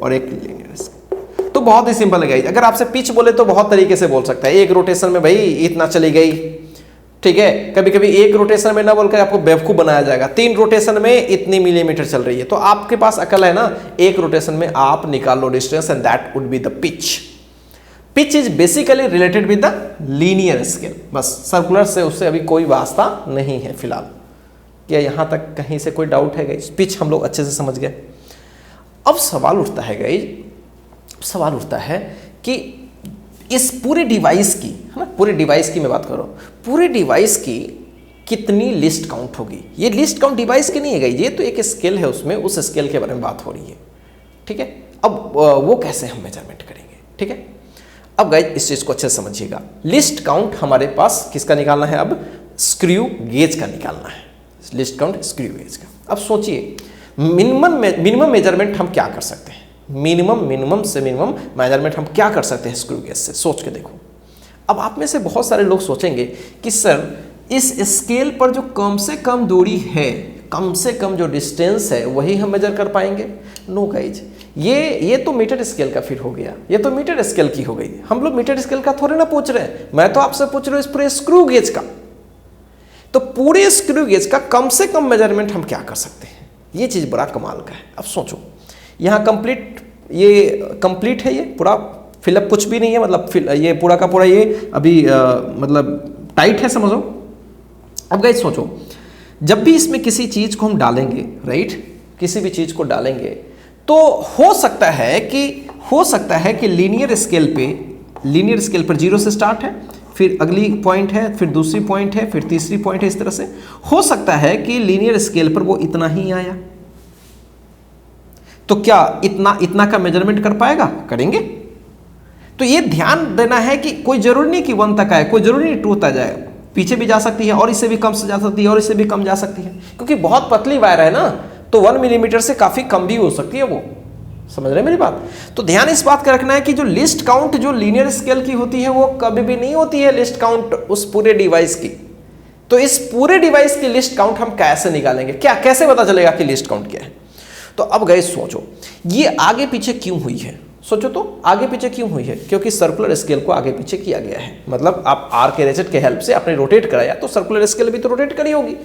और एक लीनियर स्केल। तो बहुत ही सिंपल है गाइस, अगर आपसे पिच बोले तो बहुत तरीके से बोल सकता है। एक रोटेशन में भाई इतना चली गई, ठीक है, कभी कभी एक रोटेशन में ना बोलकर आपको बेवकूफ बनाया जाएगा, 3 रोटेशन में इतनी मिलीमीटर चल रही है, तो आपके पास अकल है ना, एक रोटेशन में आप निकाल लो distance and that would be the pitch. Pitch is basically related with the linear scale, बस सर्कुलर से उससे अभी कोई वास्ता नहीं है फिलहाल। क्या यहां तक कहीं से कोई डाउट है गाइस? पिच हम लोग अच्छे से समझ गए। अब सवाल उठता है गाइस, सवाल उठता है कि इस पूरे डिवाइस की, है ना, पूरे डिवाइस की मैं बात कर रहा हूं, पूरे डिवाइस की कितनी लिस्ट काउंट होगी? ये लिस्ट काउंट डिवाइस की नहीं है गाइस, ये तो एक स्केल है, उसमें उस स्केल के बारे में बात हो रही है, ठीक है। अब वो कैसे हम मेजरमेंट करेंगे, ठीक है। अब गाइस इस चीज को अच्छे से समझिएगा। लिस्ट काउंट हमारे पास किसका निकालना है? अब स्क्रू गेज का निकालना है, लिस्ट काउंट स्क्रू गेज का। अब सोचिए मिनिमम मेजरमेंट हम क्या कर सकते हैं, मिनिमम से मिनिमम मेजरमेंट हम क्या कर सकते हैं स्क्रू गेज से, सोच के देखो। अब आप में से बहुत सारे लोग सोचेंगे कि सर इस स्केल पर जो कम से कम दूरी है, कम से कम जो डिस्टेंस है वही हम मेजर कर पाएंगे। नो गाइज, ये तो मीटर स्केल का फिर हो गया, ये तो मीटर स्केल की हो गई। हम लोग मीटर स्केल का थोड़े ना पूछ रहे हैं, मैं तो आपसे पूछ रहा हूँ इस पूरे स्क्रू गेज का। तो पूरे स्क्रू गेज का कम से कम मेजरमेंट हम क्या कर सकते हैं, ये चीज बड़ा कमाल का है। अब सोचो, यहाँ कंप्लीट है, ये पूरा फिलअप कुछ भी नहीं है, मतलब ये पूरा का पूरा ये अभी मतलब टाइट है, समझो। अब गाइस सोचो, जब भी इसमें किसी चीज को हम डालेंगे, राइट, किसी भी चीज को डालेंगे, तो हो सकता है कि लीनियर स्केल पर 0 से स्टार्ट है, फिर अगली पॉइंट है, फिर दूसरी पॉइंट है, फिर तीसरी पॉइंट है, इस तरह से हो सकता है कि लीनियर स्केल पर वो इतना ही आया। तो क्या इतना का मेजरमेंट कर पाएगा? करेंगे। तो ये ध्यान देना है कि कोई जरूरी नहीं कि 1 तक आए, कोई जरूरी नहीं 2 तक जाए, पीछे भी जा सकती है और इससे भी कम से जा सकती है और इससे भी कम जा सकती है, क्योंकि बहुत पतली वायर है ना, तो 1 मिलीमीटर से काफी कम भी हो सकती है वो। समझ रहे हैं मेरी बात? तो ध्यान इस बात का रखना है कि जो लिस्ट काउंट जो लीनियर स्केल की होती है वो कभी भी नहीं होती है लिस्ट काउंट उस पूरे डिवाइस की। तो इस पूरे डिवाइस की लिस्ट काउंट हम कैसे निकालेंगे, कैसे पता चलेगा कि लिस्ट काउंट क्या है? तो अब गाइस सोचो, ये आगे पीछे क्यों हुई है? सोचो तो आगे पीछे क्यों हुई है? क्योंकि सर्कुलर स्केल को आगे पीछे किया गया है, मतलब आप आर के रेचेट के हेल्प से आपने रोटेट कराया, तो सर्कुलर स्केल भी तो रोटेट करी होगी,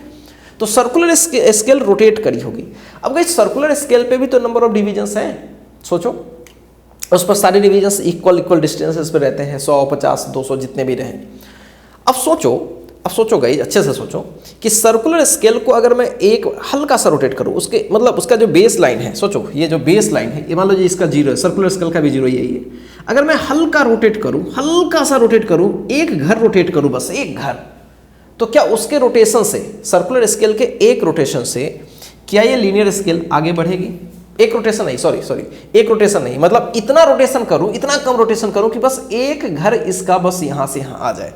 तो सर्कुलर स्केल रोटेट करी होगी। अब गाइस सर्कुलर स्केल पे भी तो नंबर ऑफ डिविजन्स हैं, सोचो, उस पर सारे डिविजन्स इक्वल डिस्टेंसेस पे रहते हैं, 100, 50, 200 जितने भी रहें। अब सोचो गाइस, अच्छे से सोचो कि सर्कुलर स्केल को अगर मैं एक हल्का सा रोटेट करूं, उसके मतलब उसका जो बेस लाइन है, सोचो ये जो बेस लाइन है, ये मान लो जी इसका 0 है, सर्कुलर स्केल का भी 0 यही है। अगर मैं हल्का सा रोटेट करूं, एक घर रोटेट करूं, बस एक घर, तो क्या उसके रोटेशन से, सर्कुलर स्केल के एक रोटेशन से क्या ये लीनियर स्केल आगे बढ़ेगी? एक रोटेशन नहीं, मतलब इतना रोटेशन करूं, इतना कम रोटेशन करूं कि बस एक घर इसका बस यहां से यहां आ जाए।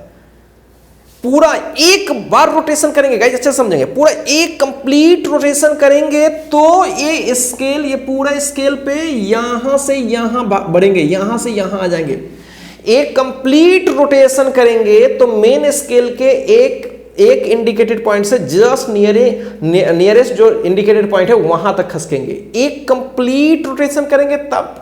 पूरा एक बार रोटेशन करेंगे गाइस, अच्छे समझेंगे, पूरा एक कंप्लीट रोटेशन करेंगे तो ये स्केल, ये पूरा स्केल पे यहां से यहां बढ़ेंगे, यहां से यहां आ जाएंगे। एक कंप्लीट रोटेशन करेंगे तो मेन स्केल के एक इंडिकेटेड पॉइंट से जस्ट नियरेस्ट जो इंडिकेटेड पॉइंट है वहां तक खसकेंगे। एक कंप्लीट रोटेशन करेंगे तब,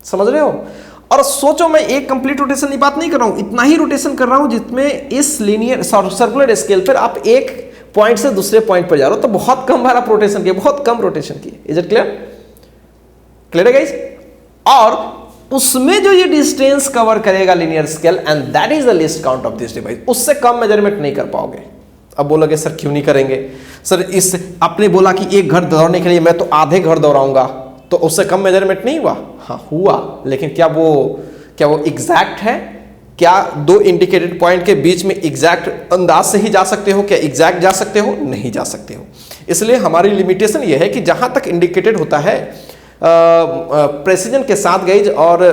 समझ रहे हो? और सोचो, मैं एक कंप्लीट रोटेशन की बात नहीं कर रहा हूं, इतना ही रोटेशन कर रहा हूं जिसमें इस लीनियर सर्कुलर स्केल पर आप एक पॉइंट से दूसरे पॉइंट पर जा रहे हो, तो बहुत कम बार आप रोटेशन किए, बहुत कम रोटेशन किए। इज इट क्लियर है गाइस? और उसमें जो ये डिस्टेंस कवर करेगा linear scale, and that is the least count of this device, उससे कम मेजरमेंट नहीं कर पाओगे। अब बोलोगे सर क्यों नहीं करेंगे? सर इस आपने बोला कि एक घर दौड़ने के लिए मैं तो आधे घर दौड़ाऊंगा, तो उससे कम मेजरमेंट नहीं हुआ? हाँ हुआ, लेकिन क्या वो एग्जैक्ट है? क्या दो इंडिकेटेड पॉइंट के बीच में एग्जैक्ट अंदाज से ही जा सकते हो? क्या एग्जैक्ट जा सकते हो? नहीं जा सकते हो। इसलिए हमारी लिमिटेशन ये है कि जहां तक इंडिकेटेड होता है प्रेसिजन के साथ गाइज और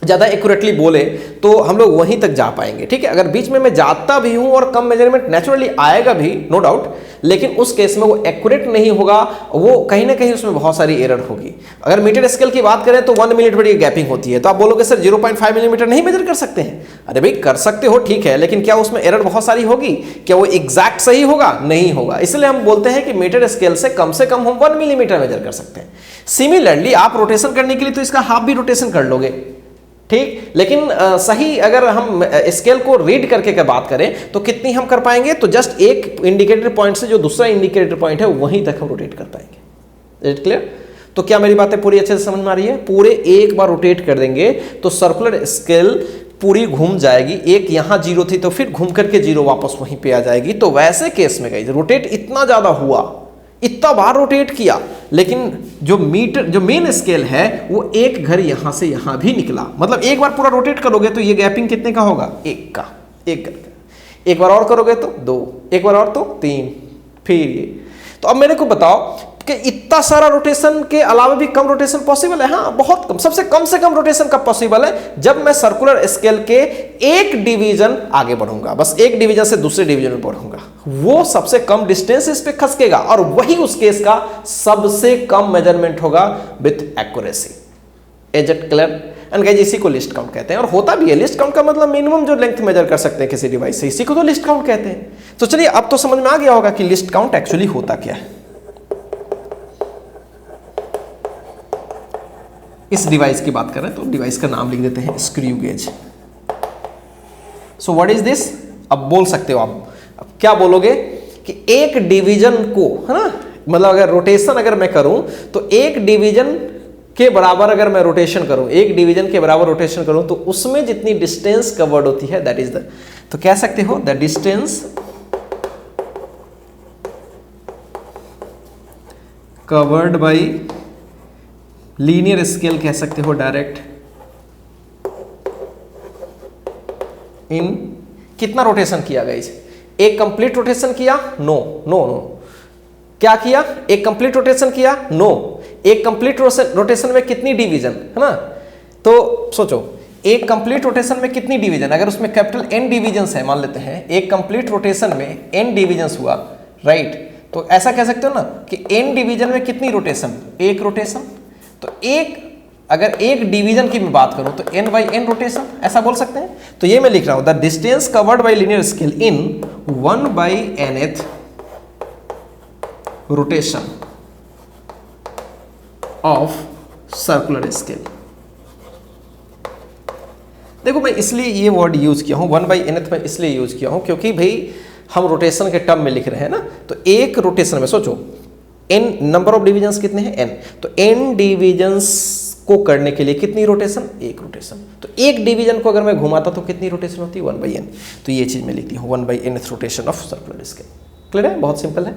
ज़्यादा एक्यूरेटली बोले तो हम लोग वहीं तक जा पाएंगे, ठीक है। अगर बीच में मैं जाता भी हूं और कम मेजरमेंट नेचुरली आएगा भी, नो डाउट, लेकिन उस केस में वो एक्यूरेट नहीं होगा, वो कहीं ना कहीं उसमें बहुत सारी एरर होगी। अगर मीटर स्केल की बात करें तो 1 मिलीमीटर की गैपिंग होती है, तो आप बोलोगे सर 0.5 मिलीमीटर नहीं मेजर कर सकते हैं? अरे भाई कर सकते हो, ठीक है, लेकिन क्या उसमें एरर बहुत सारी होगी? क्या वो एग्जैक्ट सही होगा? नहीं होगा। इसलिए हम बोलते हैं कि मीटर स्केल से कम हम 1 मिलीमीटर मेजर कर सकते हैं। सिमिलरली आप रोटेशन करने के लिए तो इसका हाफ भी रोटेशन कर लोगे, ठीक, लेकिन सही अगर हम स्केल को रीड करके कर बात करें तो कितनी हम कर पाएंगे? तो जस्ट एक इंडिकेटर पॉइंट से जो दूसरा इंडिकेटर पॉइंट है वहीं तक हम रोटेट कर पाएंगे। Is it clear? तो क्या मेरी बातें पूरी अच्छे से समझ में आ रही है? पूरे एक बार रोटेट कर देंगे तो सर्कुलर स्केल पूरी घूम जाएगी। एक यहां 0 थी तो फिर घूम करके 0 वापस वहीं पे आ जाएगी। तो वैसे केस में गाइस रोटेट इतना ज्यादा हुआ, इतना बार रोटेट किया, लेकिन जो मेन स्केल है वो एक घर यहां से यहां भी निकला। मतलब एक बार पूरा रोटेट करोगे तो ये गैपिंग कितने का होगा? एक का, एक घर का। एक बार और करोगे तो 2, एक बार और तो 3, फिर ये। तो अब मेरे को बताओ कि इतना सारा रोटेशन के अलावा भी कम रोटेशन पॉसिबल है? हाँ, बहुत कम। सबसे कम से कम रोटेशन कब पॉसिबल है? जब मैं सर्कुलर स्केल के एक डिवीजन आगे बढ़ूंगा, बस एक डिवीजन से दूसरे डिवीजन में बढ़ूंगा, वो सबसे कम डिस्टेंस इस पे खसकेगा और वही उस केस का सबसे कम मेजरमेंट होगा with accuracy. Is it clear? And guys इसी को लिस्ट काउंट कहते हैं, और होता भी है। लिस्ट काउंट का मतलब मिनिमम जो लेंथ मेजर कर सकते हैं किसी डिवाइस से, इसी को तो लिस्ट काउंट कहते हैं। तो चलिए अब तो समझ में आ गया होगा कि लिस्ट काउंट एक्चुअली होता क्या है। इस डिवाइस की बात करें तो डिवाइस का नाम लिख देते हैं screw gauge. So what is this? अब बोल सकते हो आप, अब क्या बोलोगे कि एक डिवीजन को, है ना, मतलब अगर रोटेशन अगर मैं करूं तो एक डिवीजन के बराबर अगर मैं रोटेशन करूं, एक डिवीजन के बराबर रोटेशन करूं तो उसमें जितनी डिस्टेंस कवर्ड होती है दैट इज द, तो कह सकते हो the distance covered by linear scale, कह सकते हो डायरेक्ट, इन कितना रोटेशन किया गाइस? एक कंप्लीट रोटेशन किया? No no no. क्या किया? एक कंप्लीट रोटेशन किया? नो। एक कंप्लीट रोटेशन में कितनी डिवीजन, है ना? तो सोचो एक कंप्लीट रोटेशन में कितनी डिवीजन, अगर उसमें कैपिटल N डिवीजन्स है, मान लेते हैं एक कंप्लीट रोटेशन में N डिवीजन्स हुआ, राइट? तो ऐसा कह सकते हो ना कि N डिवीजन में कितनी रोटेशन? एक रोटेशन। तो एक, अगर एक डिवीजन की मैं बात करूं तो N बाई N रोटेशन, ऐसा बोल सकते हैं। तो ये मैं लिख रहा हूं the distance covered by linear scale in 1 by nth rotation of circular scale. देखो मैं इसलिए ये वर्ड यूज किया हूं 1 बाई nth में, इसलिए यूज किया हूं क्योंकि भाई हम रोटेशन के टर्म में लिख रहे हैं ना। तो एक रोटेशन में सोचो n नंबर ऑफ डिवीजन्स कितने हैं? n। तो n डिवीजन्स को करने के लिए कितनी रोटेशन? एक रोटेशन। तो एक डिवीजन को अगर मैं घुमाता तो कितनी रोटेशन होती है? 1 बाई n। तो ये चीज मैं लिखती हूँ 1 by nth rotation of circular scale. Clear है? बहुत सिंपल है।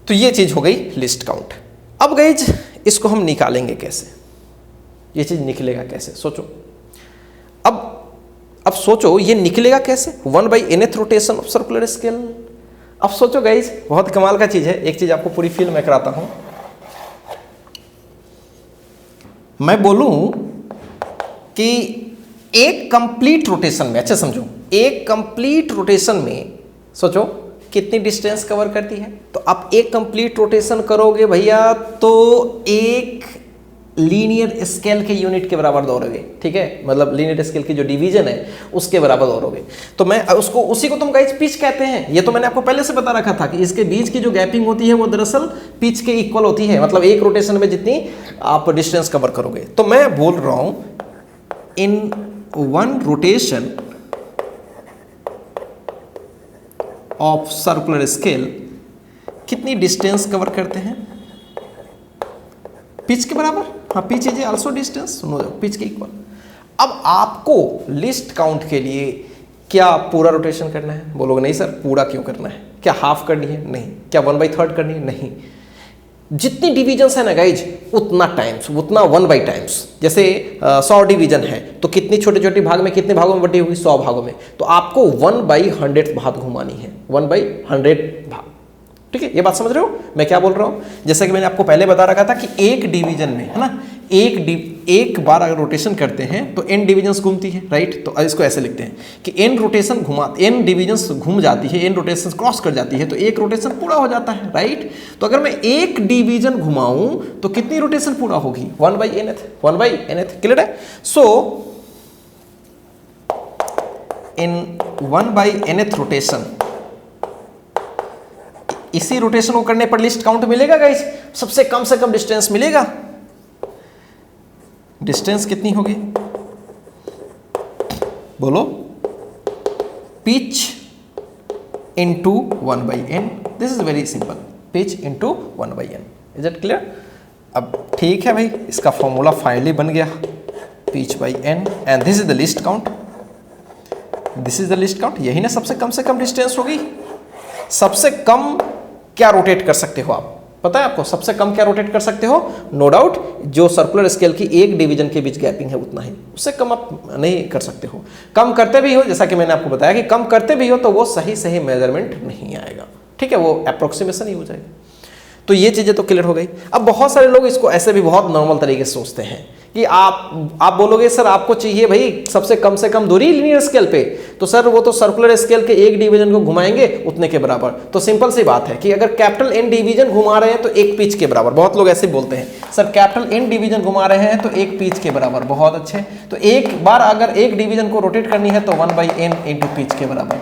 तो ये चीज हो गई लिस्ट काउंट। अब गाइज इसको हम निकालेंगे कैसे? ये चीज निकलेगा कैसे? सोचो अब सोचो ये निकलेगा कैसे? 1 by nth rotation of circular scale. अब सोचो गाइज बहुत कमाल का चीज है, एक चीज आपको पूरी फील में कराता हूं। मैं बोलूं कि एक कंप्लीट रोटेशन में, अच्छा समझो, एक कंप्लीट रोटेशन में सोचो कितनी डिस्टेंस कवर करती है? तो आप एक कंप्लीट रोटेशन करोगे भैया तो एक लीनियर स्केल के यूनिट के बराबर दौड़ोगे, ठीक है? मतलब लीनियर स्केल की जो डिवीजन है उसके बराबर दौड़ोगे। तो मैं उसको, उसी को तुम गाइस पिच कहते हैं। ये तो मैंने आपको पहले से बता रखा था कि इसके बीच की जो गैपिंग होती है वो दरअसल पिच के इक्वल होती है, मतलब एक रोटेशन में जितनी आप डिस्टेंस कवर करोगे। तो मैं बोल रहा हूं इन 1 रोटेशन ऑफ सर्कुलर स्केल कितनी डिस्टेंस कवर करते हैं? पिच के बराबर। हाँ, पिच इज आल्सो डिस्टेंस, सुनो पिच के इक्वल। अब आपको लिस्ट काउंट के लिए क्या पूरा रोटेशन करना है? बोलोगे नहीं सर पूरा क्यों करना है, क्या हाफ करनी है? नहीं। क्या 1/3 करनी है? नहीं। जितनी डिवीजन्स है ना गाइज उतना टाइम्स, उतना 1 टाइम्स। जैसे 100 डिवीजन है तो कितनी छोटे छोटे भाग में, कितने भागों में बटी होगी, 100 भागों में, तो आपको 1/100 भाग घुमानी है, 1/100 भाग। ठीक है, ये बात समझ रहे हो मैं क्या बोल रहा हूँ। जैसे कि मैंने आपको पहले बता रखा था कि एक डिवीजन में है ना, एक बार अगर रोटेशन करते हैं तो n डिवीजन्स घूमती है, राइट। तो इसको ऐसे लिखते हैं कि n रोटेशन n डिवीजन्स घूम जाती है, n रोटेशन क्रॉस कर जाती है, तो एक रोटेशन पूरा हो जाता है, राइट। तो अगर मैं एक डिवीजन घुमाऊं तो कितनी रोटेशन पूरा होगी, 1/nth, क्लियर है। सो इन 1/nth रोटेशन, इसी रोटेशन को करने पर लिस्ट काउंट मिलेगा गाइस, सबसे कम से कम डिस्टेंस मिलेगा। डिस्टेंस कितनी होगी बोलो, pitch into 1/n, this is very simple, pitch into 1/n, is it clear. अब ठीक है भाई, इसका फॉर्मूला फाइनली बन गया, pitch by n and this is the least count, this is the least count. यही ना सबसे कम डिस्टेंस होगी। सबसे कम क्या रोटेट कर सकते हो आप, पता है आपको सबसे कम क्या रोटेट कर सकते हो, नो डाउट जो सर्कुलर स्केल की एक डिवीजन के बीच गैपिंग है उतना ही, उससे कम आप नहीं कर सकते हो। कम करते भी हो, जैसा कि मैंने आपको बताया कि कम करते भी हो तो वो सही मेजरमेंट नहीं आएगा, ठीक है, वो अप्रोक्सीमेशन ही हो जाएगा। तो ये चीजें तो क्लियर हो गई। अब बहुत सारे लोग इसको ऐसे भी बहुत नॉर्मल तरीके से सोचते हैं कि आप बोलोगे सर आपको चाहिए भाई सबसे कम दूरी लीनियर स्केल पे, तो सर वो तो सर्कुलर स्केल के एक डिवीजन को घुमाएंगे उतने के बराबर। तो सिंपल सी बात है कि अगर कैपिटल N डिवीजन घुमा रहे हैं तो एक पिच के बराबर, बहुत लोग ऐसे बोलते हैं सर कैपिटल N डिवीजन घुमा रहे हैं तो एक पिच के बराबर, बहुत अच्छे। तो एक बार अगर एक डिवीजन को रोटेट करनी है तो 1/n इंटू पिच के बराबर,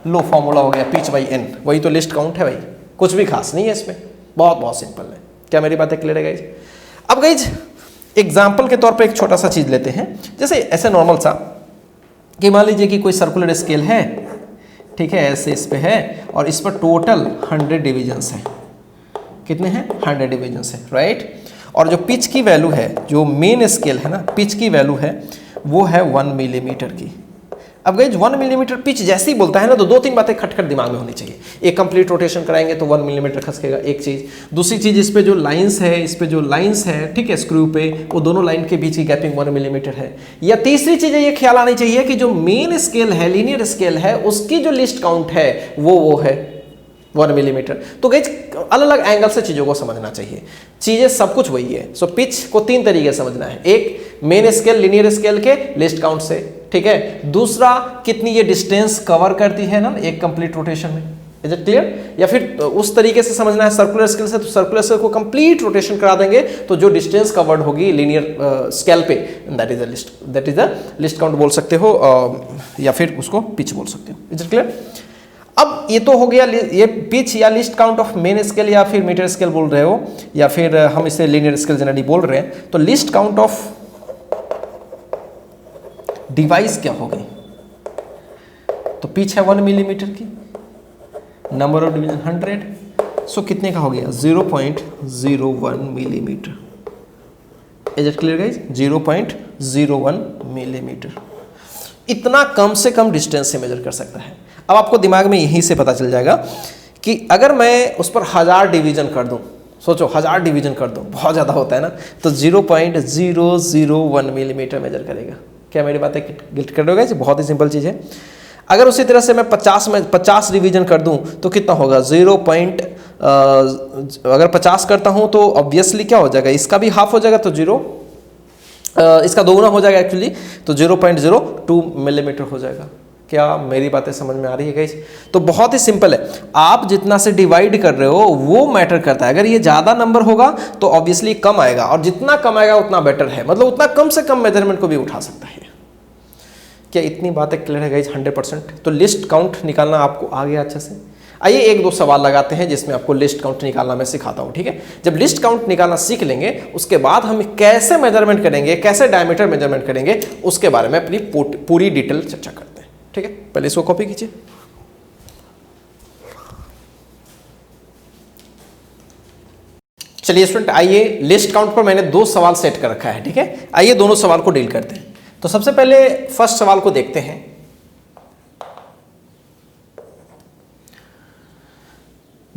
लो फॉर्मूला हो गया पिच बाई n, वही तो लिस्ट काउंट है भाई, कुछ भी खास नहीं है इसमें, बहुत सिंपल है। क्या मेरी बातें क्लियर है गाइज। अब गाइज एग्जाम्पल के तौर पे एक छोटा सा चीज लेते हैं, जैसे ऐसे नॉर्मल सा कि मान लीजिए कि कोई सर्कुलर स्केल है, ठीक है, ऐसे इस पे है और इस पर टोटल 100 डिविजन्स हैं। कितने हैं, 100 डिविजन्स हैं, राइट। और जो पिच की वैल्यू है, जो मेन स्केल है ना, पिच की वैल्यू है वो है 1 मिलीमीटर की। अब गाइज 1 मिलीमीटर पिच जैसे ही बोलता है ना तो 2-3 बातें खटखट दिमाग में होनी चाहिए। एक कंप्लीट रोटेशन कराएंगे तो 1 मिलीमीटर खसकेगा, एक चीज। दूसरी चीज इस पे जो लाइंस है, इस पे जो लाइंस है, ठीक है, स्क्रू पे, वो दोनों लाइन के बीच की गैपिंग 1 मिलीमीटर है। या तीसरी चीज ये ख्याल आनी चाहिए कि जो मेन स्केल है, लीनियर स्केल है, उसकी जो लिस्ट काउंट है वो है 1 मिलीमीटर। तो गाइज अलग अलग एंगल से चीजों को समझना चाहिए, चीजें सब कुछ वही है। सो पिच को 3 तरीके से समझना है, एक मेन स्केल लीनियर स्केल के लिस्ट काउंट से, ठीक है, दूसरा कितनी ये डिस्टेंस कवर करती है ना एक कंप्लीट रोटेशन में, इज इट क्लियर। या फिर उस तरीके से समझना है सर्कुलर स्केल से, तो सर्कुलर स्केल को कंप्लीट रोटेशन करा देंगे तो जो डिस्टेंस कवर्ड होगी लीनियर स्केल पे, that is the least count बोल सकते हो, या फिर उसको पिच बोल सकते हो, इज इट क्लियर। अब ये तो हो गया ये पिच या list count of main scale, या फिर मीटर स्केल बोल रहे हो, या फिर हम इसे लीनियर स्केल जनरली बोल रहे हैं। तो लिस्ट काउंट ऑफ डिवाइस क्या हो गई, तो पिच है 1 मिलीमीटर की, नंबर ऑफ डिवीजन 100, सो कितने का हो गया 0.01 millimetre, is it clear guys, 0.01 millimetre. इतना कम से कम डिस्टेंस से मेजर कर सकता है। अब आपको दिमाग में यहीं से पता चल जाएगा कि अगर मैं उस पर 1000 डिवीजन कर दूं, सोचो 1000 डिवीजन कर दूं, बहुत ज़्यादा होता है ना, तो 0.001 मिलीमीटर मेजर करेगा। क्या मेरी बातें गिल्ट कर रहे हो? बहुत ही सिंपल चीज़ है। अगर उसी तरह से मैं 50 डिवीजन कर दूं तो कितना होगा अगर 50 करता हूं तो ऑब्वियसली क्या हो जाएगा, इसका भी हाफ हो जाएगा तो 0, इसका दोगुना हो जाएगा एक्चुअली, तो 0.02 मिलीमीटर हो जाएगा। क्या मेरी बातें समझ में आ रही है गाइस? तो बहुत ही सिंपल है, आप जितना से डिवाइड कर रहे हो वो मैटर करता है। अगर ये ज़्यादा नंबर होगा तो ऑब्वियसली कम आएगा, और जितना कम आएगा उतना बेटर है, मतलब उतना कम से कम मेजरमेंट को भी उठा सकता है। क्या इतनी बातें क्लियर है गाइस? 100%। तो लिस्ट काउंट निकालना आपको आ गया अच्छे से। आइए 1-2 सवाल लगाते हैं जिसमें आपको लिस्ट काउंट निकालना मैं सिखाता हूं, ठीक है। जब लिस्ट काउंट निकालना सीख लेंगे उसके बाद हम कैसे मेजरमेंट करेंगे, कैसे डायमीटर मेजरमेंट करेंगे, उसके बारे में अपनी पूरी डिटेल चर्चा करते हैं, ठीक है। पहले इसको कॉपी कीजिए। चलिए स्टूडेंट, आइए लिस्ट काउंट पर मैंने 2 सवाल सेट कर रखा है, ठीक है। आइए दोनों सवाल को डील करते हैं। तो सबसे पहले फर्स्ट सवाल को देखते हैं।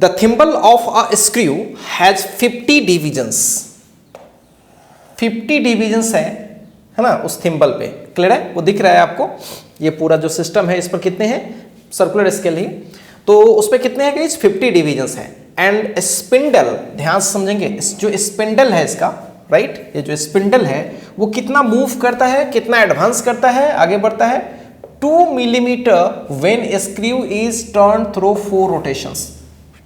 The thimble of a screw has 50 divisions, 50 divisions है ना उस थिम्बल पे, क्लियर है, वो दिख रहा है आपको, ये पूरा जो सिस्टम है इस पर कितने हैं, सर्कुलर स्केल ही, तो उस पर कितने हैं गाइस, 50 डिविजन्स हैं। एंड स्पिंडल, ध्यान से समझेंगे, जो स्पिंडल है इसका, राइट, ये जो स्पिंडल है वो कितना मूव करता है, कितना एडवांस करता है, आगे बढ़ता है, 2 millimetre when screw is turn through 4 rotations,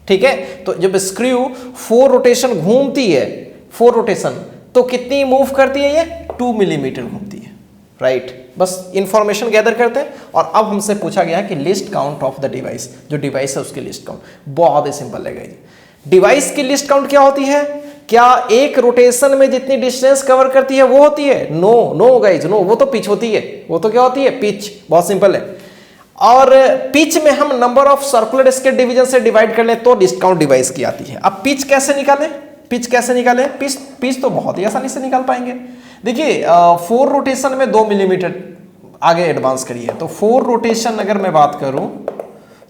ठीक है। तो जब स्क्रू 4 रोटेशन घूमती है, 4 रोटेशन, तो कितनी मूव करती है, ये 2 मिलीमीटर घूमती है, राइट। बस इंफॉर्मेशन गैदर करते हैं। और अब हमसे पूछा गया है कि list count of the device, जो डिवाइस है उसकी लिस्ट काउंट, बहुत ही सिंपल है। डिवाइस की लिस्ट काउंट क्या होती है, क्या एक रोटेशन में जितनी डिस्टेंस कवर करती है वो होती है, नो नो गाइज नो, वो तो पिच होती है, वो तो क्या होती है, पिच, बहुत सिंपल है। और पिच में हम number of circular scale division से डिवाइड कर ले तो लिस्ट काउंट डिवाइस की आती है। अब पिच कैसे निकालें, पिच कैसे निकालें, पिच तो बहुत ही आसानी से निकाल पाएंगे। देखिए 4 रोटेशन में 2 मिलीमीटर आगे एडवांस करिए, तो 4 रोटेशन अगर मैं बात करूं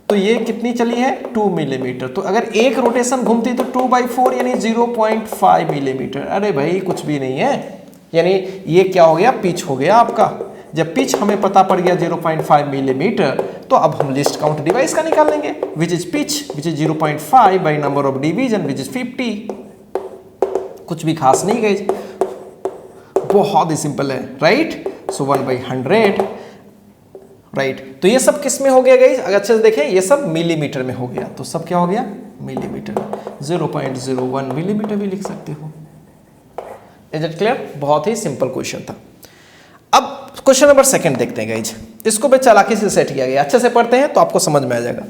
तो ये कितनी चली है, 2 मिलीमीटर। तो अगर एक रोटेशन घूमती तो 2/4 यानी 0.5 मिलीमीटर। अरे भाई कुछ भी नहीं है, यानी ये क्या हो गया, पिच हो गया आपका। जब पिच हमें पता पड़ गया 0.5 मिलीमीटर, तो अब हम लिस्ट काउंट डिवाइस का निकाल लेंगे, which is pitch, which is 0.5 by number of division which is 50। कुछ भी खास नहीं गई, बहुत ही सिंपल है, राइट। सो 1/100, राइट। तो ये सब किस में हो गया गाइस, अगर अच्छे से देखें ये सब मिलीमीटर में हो गया, तो सब क्या हो गया, मिलीमीटर। 0.01 मिलीमीटर भी लिख सकते हो। इज इट क्लियर, बहुत ही सिंपल क्वेश्चन था। अब क्वेश्चन नंबर 2 देखते हैं गाइज, इसको भी चालाकी से सेट किया गया, अच्छे से पढ़ते हैं तो आपको समझ में आ जाएगा।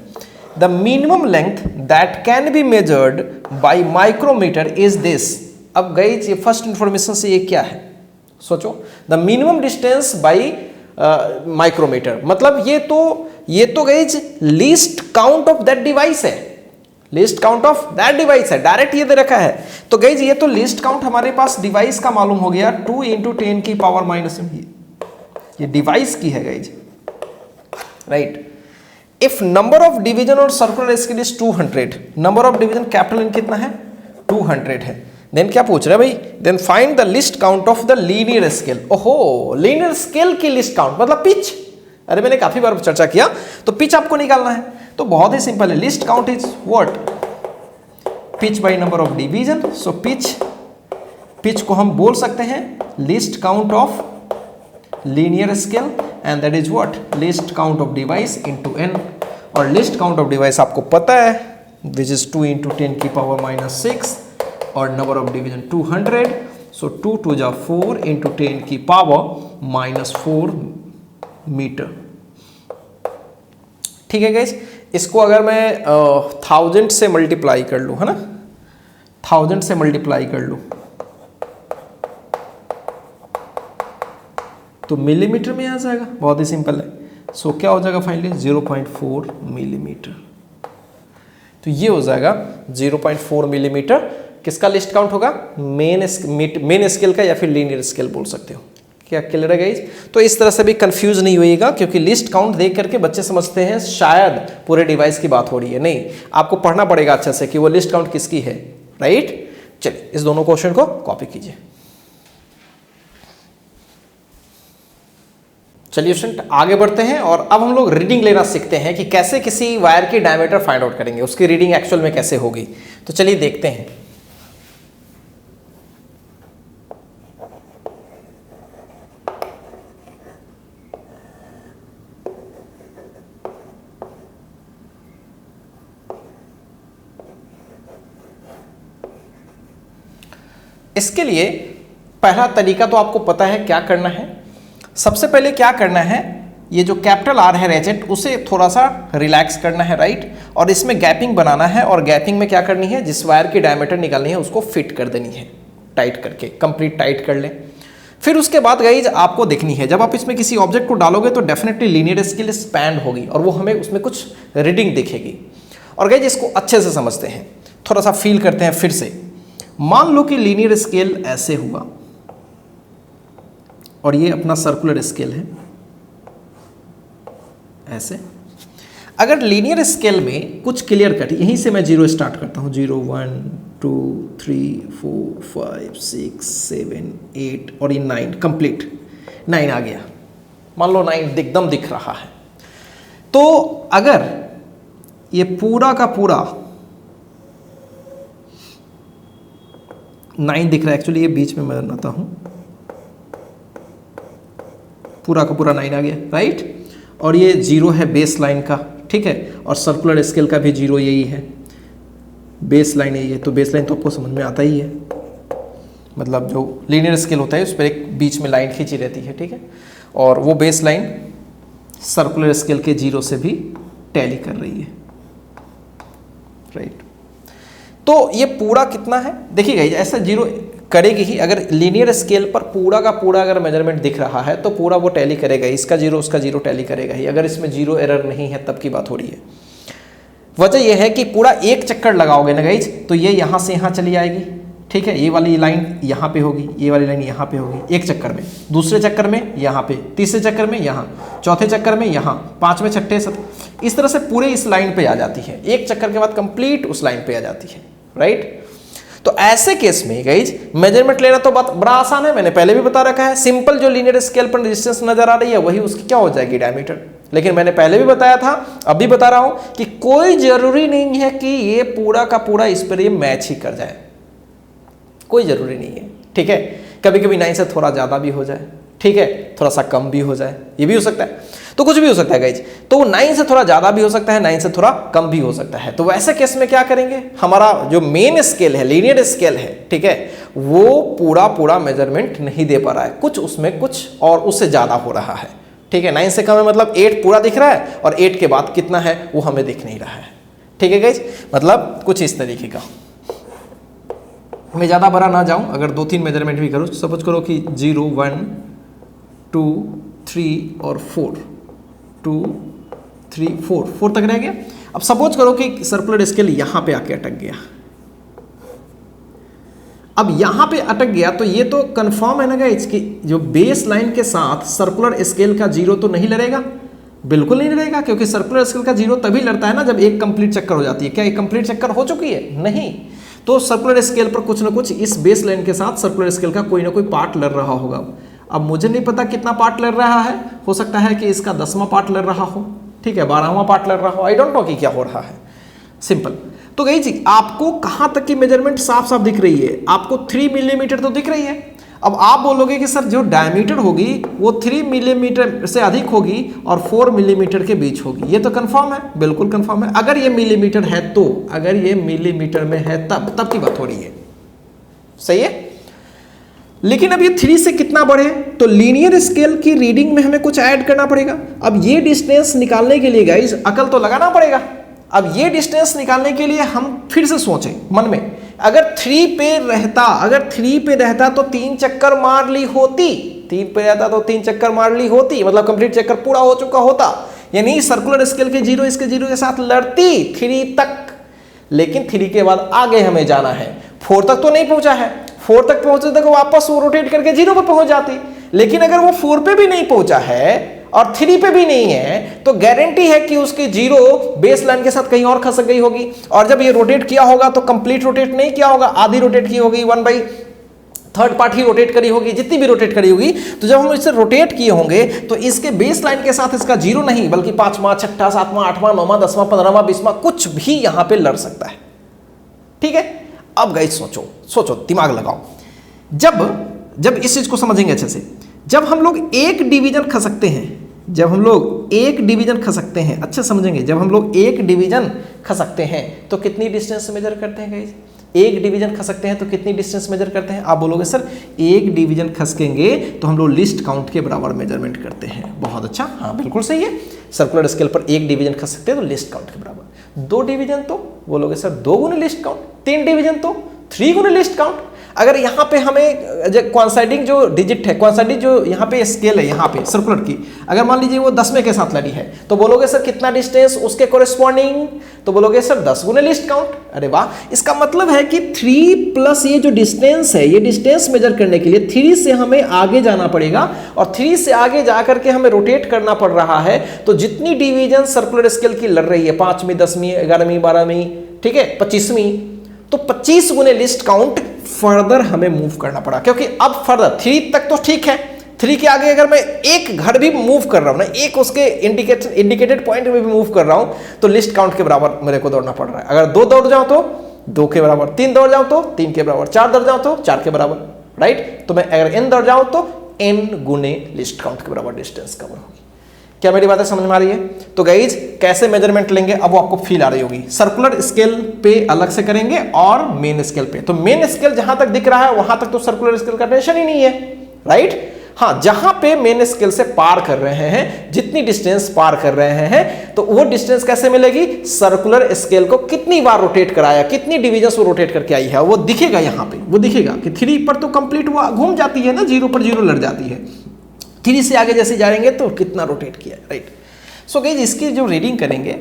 The minimum length that can be measured by micrometer is this. अब गाइज ये फर्स्ट इंफॉर्मेशन से ये क्या है, सोचो, the minimum distance by micrometer, मतलब ये तो guys least count of that device है, least count of that device है, डायरेक्ट ये दे रखा है। तो गाइज ये तो लिस्ट काउंट हमारे पास डिवाइस का मालूम हो गया, 2 × 10 की पावर माइनस, ये डिवाइस की है guys, right. If number of division और circular scale is 200, number of division capital N कितना है, 200 है, देन क्या पूछ रहा है भाई, then find the least count of the linear scale. ओहो, लीनियर स्केल की लिस्ट काउंट मतलब पिच, अरे मैंने काफी बार चर्चा किया, तो पिच आपको निकालना है, तो बहुत ही सिंपल है, least count is what, pitch by number of division. So pitch को हम बोल सकते हैं list count of linear scale, and that is what, list count of device into n। और लिस्ट काउंट ऑफ डिवाइस आपको पता है, विच इज 2 × 10 की पावर माइनस 6, और नंबर ऑफ डिवीजन 200, सो 2 × 2 4 × 10 की पावर माइनस 4 मीटर। ठीक है गाइस, इसको अगर मैं 1000 से मल्टीप्लाई कर लूं, है ना, 1000 से मल्टीप्लाई कर लूं तो मिलीमीटर में आ जाएगा, बहुत ही सिंपल है। सो क्या हो जाएगा फाइनली, 0.4 मिलीमीटर। तो ये हो जाएगा 0.4 मिलीमीटर, किसका लिस्ट काउंट होगा, मेन स्केल का, या फिर लीनियर स्केल बोल सकते हो। क्या क्लियर है गाइस? तो इस तरह से भी कंफ्यूज नहीं होइएगा, क्योंकि लिस्ट काउंट देख करके बच्चे समझते हैं शायद पूरे डिवाइस की बात हो रही है, नहीं, आपको पढ़ना पड़ेगा अच्छे से कि वो लिस्ट काउंट किसकी है, राइट। चलिए इस दोनों क्वेश्चन को कॉपी कीजिए। चलिए स्टूडेंट आगे बढ़ते हैं, और अब हम लोग रीडिंग लेना सीखते हैं कि कैसे किसी वायर की डायमीटर फाइंड आउट करेंगे, उसकी रीडिंग एक्चुअल में कैसे होगी। तो चलिए देखते हैं। इसके लिए पहला तरीका तो आपको पता है क्या करना है। सबसे पहले क्या करना है, ये जो कैपिटल आर है रेजेंट, उसे थोड़ा सा रिलैक्स करना है, राइट। और इसमें गैपिंग बनाना है, और गैपिंग में क्या करनी है, जिस वायर की डायमीटर निकालनी है उसको फिट कर देनी है, टाइट करके, कंप्लीट टाइट कर लें। फिर उसके बाद गाइज आपको देखनी है, जब आप इसमें किसी ऑब्जेक्ट को डालोगे तो डेफिनेटली लीनियर स्केल स्पैंड होगी, और वो हमें उसमें कुछ रीडिंग दिखेगी। और गाइज इसको अच्छे से समझते हैं, थोड़ा सा फील करते हैं फिर से। मान लो कि लीनियर स्केल ऐसे हुआ, और ये अपना सर्कुलर स्केल है ऐसे। अगर लीनियर स्केल में कुछ क्लियर कट, यहीं से मैं 0 स्टार्ट करता हूँ, 0 1 2 3 4 5 6 7 8 और ये 9 कंप्लीट, 9 आ गया, मान लो 9 एकदम दिख रहा है। तो अगर ये पूरा का पूरा 9 दिख रहा है, एक्चुअली ये बीच में मैं बनाता हूँ, पूरा का पूरा 9 आ गया, राइट। और ये 0 है बेस लाइन का, ठीक है, और सर्कुलर स्केल का भी 0 यही है, बेस लाइन यही है। तो बेस लाइन तो आपको समझ में आता ही है, मतलब जो लीनियर स्केल होता है उस पर एक बीच में लाइन खींची रहती है, ठीक है, और वो बेस लाइन सर्कुलर स्केल के 0 से भी टैली कर रही है, राइट। तो ये पूरा कितना है, देखिएगा ऐसा 0 करेगी ही। अगर लीनियर स्केल पर पूरा का पूरा अगर मेजरमेंट दिख रहा है तो पूरा वो टैली करेगा, इसका 0 उसका 0 टैली करेगा ही। अगर इसमें 0 एरर नहीं है तब की बात हो रही है। वजह यह है कि पूरा एक चक्कर लगाओगे ना गाइज, तो ये यहाँ से यहाँ चली आएगी, ठीक है, ये वाली लाइन यहाँ पे होगी, ये वाली लाइन यहाँ पे होगी एक चक्कर में, दूसरे चक्कर में यहाँ पे, तीसरे चक्कर में यहाँ, चौथे चक्कर में यहाँ, पांचवें, छठे, इस तरह से पूरे इस लाइन पे आ जाती है। एक चक्कर के बाद कंप्लीट उस लाइन पे आ जाती है, राइट। तो ऐसे केस में गाइज मेजरमेंट लेना तो बात बड़ा आसान है, मैंने पहले भी बता रखा है। सिंपल जो लीनियर स्केल पर रेजिस्टेंस नजर आ रही है वही उसकी क्या हो जाएगी, डायमीटर। लेकिन मैंने पहले भी बताया था, अब भी बता रहा हूं कि कोई जरूरी नहीं है कि ये पूरा का पूरा इस पर ये मैच ही कर जाए, कोई जरूरी नहीं है, ठीक है। कभी कभी 9 से थोड़ा ज्यादा भी हो जाए, ठीक है, थोड़ा सा कम भी हो जाए, ये भी हो सकता है। तो कुछ भी हो सकता है गाइज, तो 9 से थोड़ा ज्यादा भी हो सकता है, 9 से थोड़ा कम भी हो सकता है। तो वैसे केस में क्या करेंगे, हमारा जो मेन स्केल है, लीनियर स्केल है, ठीक है, वो पूरा पूरा मेजरमेंट नहीं दे पा रहा है, कुछ उसमें कुछ और उससे ज्यादा हो रहा है, ठीक है। 9 से कम है मतलब 8 पूरा दिख रहा है और 8 के बाद कितना है वो हमें दिख नहीं रहा है, ठीक है गाइज। मतलब कुछ इस तरीके का। मैं ज्यादा बड़ा ना जाऊं, अगर 2-3 मेजरमेंट भी करूं, सपोज करो कि 0 1 2 3 और 4, 2 3 4 तक रह गया। अब सपोज करो कि सर्कुलर स्केल यहां पे आके अटक गया। अब यहां पे अटक गया तो ये तो कंफर्म है ना गाइस कि जो बेस लाइन के साथ सर्कुलर स्केल का 0 तो नहीं लड़ेगा, बिल्कुल नहीं लड़ेगा, क्योंकि सर्कुलर स्केल का 0 तभी लड़ता है ना जब एक कंप्लीट चक्कर हो जाती है। क्या एक कंप्लीट चक्कर हो चुकी है? नहीं। तो सर्कुलर स्केल पर कुछ ना कुछ इस बेस लाइन के साथ सर्कुलर स्केल का कोई ना कोई पार्ट लड़ रहा होगा। अब मुझे नहीं पता कितना पार्ट लड़ रहा है, हो सकता है कि इसका 10वां पार्ट लड़ रहा हो, ठीक है, 12वां पार्ट लड़ रहा हो, आई डोंट नो कि क्या हो रहा है, सिंपल। तो गई जी आपको कहां तक की मेजरमेंट साफ साफ दिख रही है, आपको 3 मिलीमीटर तो दिख रही है। अब आप बोलोगे कि सर जो डायमीटर होगी वो 3 मिलीमीटर से अधिक होगी और 4 मिलीमीटर के बीच होगी, ये तो कंफर्म है, बिल्कुल कंफर्म है। अगर ये मिलीमीटर है तो, अगर ये मिलीमीटर में है तब की बात हो रही है, सही है। लेकिन अब ये 3 से कितना बढ़े, तो लीनियर स्केल की रीडिंग में हमें कुछ ऐड करना पड़ेगा। अब ये डिस्टेंस निकालने के लिए गाइस अकल तो लगाना पड़ेगा। अब ये डिस्टेंस निकालने के लिए हम फिर से सोचें मन में, अगर 3 पे रहता तो 3 चक्कर मार ली होती, 3 पे रहता तो 3 चक्कर मार ली होती, मतलब कंप्लीट चक्कर पूरा हो चुका होता, यानी सर्कुलर स्केल के 0 इसके 0 के साथ लड़ती 3 तक। लेकिन 3 के बाद आगे हमें जाना है, 4 तक तो नहीं पहुंचा है, 4 तक पहुंचे तक वापस वो रोटेट करके 0 पे पहुंच जाती। लेकिन अगर वो 4 पे भी नहीं पहुंचा है और 3 पे भी नहीं है तो गारंटी है कि उसकी 0 बेस लाइन के साथ कहीं और खसक गई होगी। और जब ये रोटेट किया होगा तो कंप्लीट रोटेट नहीं किया होगा, आधी रोटेट की होगी, 1/3 पार्ट ही रोटेट करी होगी, जितनी भी रोटेट करी होगी। तो जब हम इसे रोटेट किए होंगे तो इसके बेस लाइन के साथ इसका 0 नहीं बल्कि 5वां, 6वां, 7वां, 8वां, 9वां, 10वां, 15वां, 20वां कुछ भी यहां पे लड़ सकता है, ठीक है। अब गाइस सोचो दिमाग लगाओ, जब इस चीज को समझेंगे अच्छे से, जब हम लोग एक डिवीजन खसकते हैं, अच्छे समझेंगे, जब हम लोग एक डिवीजन खसकते हैं तो कितनी डिस्टेंस मेजर करते हैं गाइस? एक डिवीजन खसकते हैं तो कितनी डिस्टेंस मेजर करते हैं? आप बोलोगे सर एक डिवीजन खसकेंगे तो हम लोग लिस्ट काउंट के बराबर मेजरमेंट करते हैं। बहुत अच्छा, हाँ बिल्कुल सही है। सर्कुलर स्केल पर एक डिवीजन खसकते हैं तो लिस्ट काउंट के बराबर। 2 डिवीजन तो बोलोगे सर 2 गुने लिस्ट काउंट, 3 डिवीजन तो 3 गुने लिस्ट काउंट। अगर यहाँ पे हमें कोइंसाइडिंग जो डिजिट है, कोइंसाइडिंग जो यहाँ पे स्केल है यहाँ पे सर्कुलर की, अगर मान लीजिए वो 10 में के साथ लड़ी है, तो बोलोगे सर कितना डिस्टेंस उसके कोरिस्पॉन्डिंग, तो बोलोगे सर 10 गुने लिस्ट काउंट। अरे वाह, इसका मतलब है कि 3 प्लस ये जो डिस्टेंस है, ये डिस्टेंस मेजर करने के लिए 3 से हमें आगे जाना पड़ेगा, और 3 से आगे जाकर के हमें रोटेट करना पड़ रहा है। तो जितनी डिवीजन सर्कुलर स्केल की लड़ रही है, 5वीं, 10वीं, 11वीं, 12वीं, ठीक है, 25वीं, तो 25 गुने लिस्ट काउंट फर्दर हमें मूव करना पड़ा, क्योंकि अब फर्दर 3 तक तो ठीक है, 3 के आगे अगर मैं एक घर भी मूव कर रहा हूं ना, एक उसके इंडिकेटेड पॉइंट में भी मूव कर रहा हूं, तो लिस्ट काउंट के बराबर मेरे को दौड़ना पड़ रहा है। अगर 2 दौड़ जाऊं तो 2 के बराबर, 3 दौड़ जाऊं तो 3 के बराबर, 4 दौड़ जाऊं तो 4 के बराबर, राइट। तो मैं अगर n दौड़ जाऊं तो n गुने लिस्ट काउंट के बराबर डिस्टेंस कवर होगी। क्या मेरी बातें समझ में आ रही है? तो गाइज कैसे मेजरमेंट लेंगे अब वो आपको फील आ रही होगी। सर्कुलर स्केल पे अलग से करेंगे और मेन स्केल पे। तो मेन स्केल जहां तक दिख रहा है वहां तक तो सर्कुलर स्केल का टेंशन ही नहीं है, राइट। हाँ, जहां पे मेन स्केल से पार कर रहे हैं, जितनी डिस्टेंस पार कर रहे हैं, तो वो डिस्टेंस कैसे मिलेगी? सर्कुलर स्केल को कितनी बार रोटेट कराया, कितनी डिविजन वो रोटेट करके आई है, वो दिखेगा यहाँ पे। वो दिखेगा कि 3 पर तो कंप्लीट वो घूम जाती है ना, 0 पर 0 लड़ जाती है, 3 से आगे जैसे जाएंगे तो कितना रोटेट किया, राइट। सो गाइस इसकी जो रीडिंग करेंगे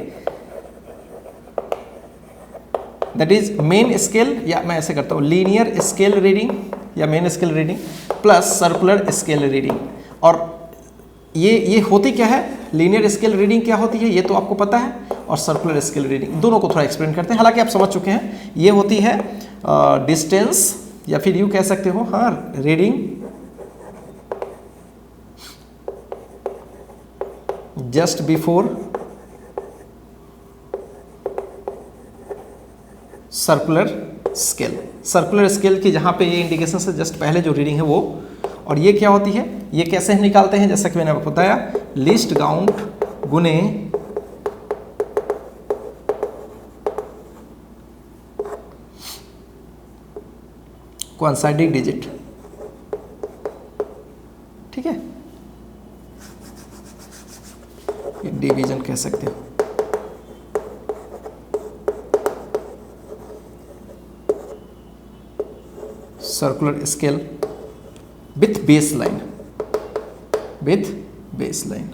दैट इज मेन स्केल, या मैं ऐसे करता हूं लीनियर स्केल रीडिंग या main scale reading plus circular scale reading. और ये होती क्या है, लीनियर स्केल रीडिंग क्या होती है ये तो आपको पता है, और सर्कुलर स्केल रीडिंग, दोनों को थोड़ा एक्सप्लेन करते हैं, हालांकि आप समझ चुके हैं। ये होती है डिस्टेंस, या फिर यूं कह सकते हो, हाँ, reading just before circular scale. Circular scale की जहां पे ये इंडिकेशन से जस्ट पहले जो रीडिंग है वो, और ये क्या होती है, ये कैसे हम निकालते हैं, जैसा कि मैंने आपको बताया, लिस्ट काउंट गुने कोइंसाइडिंग डिजिट, ठीक है, डिवीजन कह सकते हो। Circular scale with base line, with base line,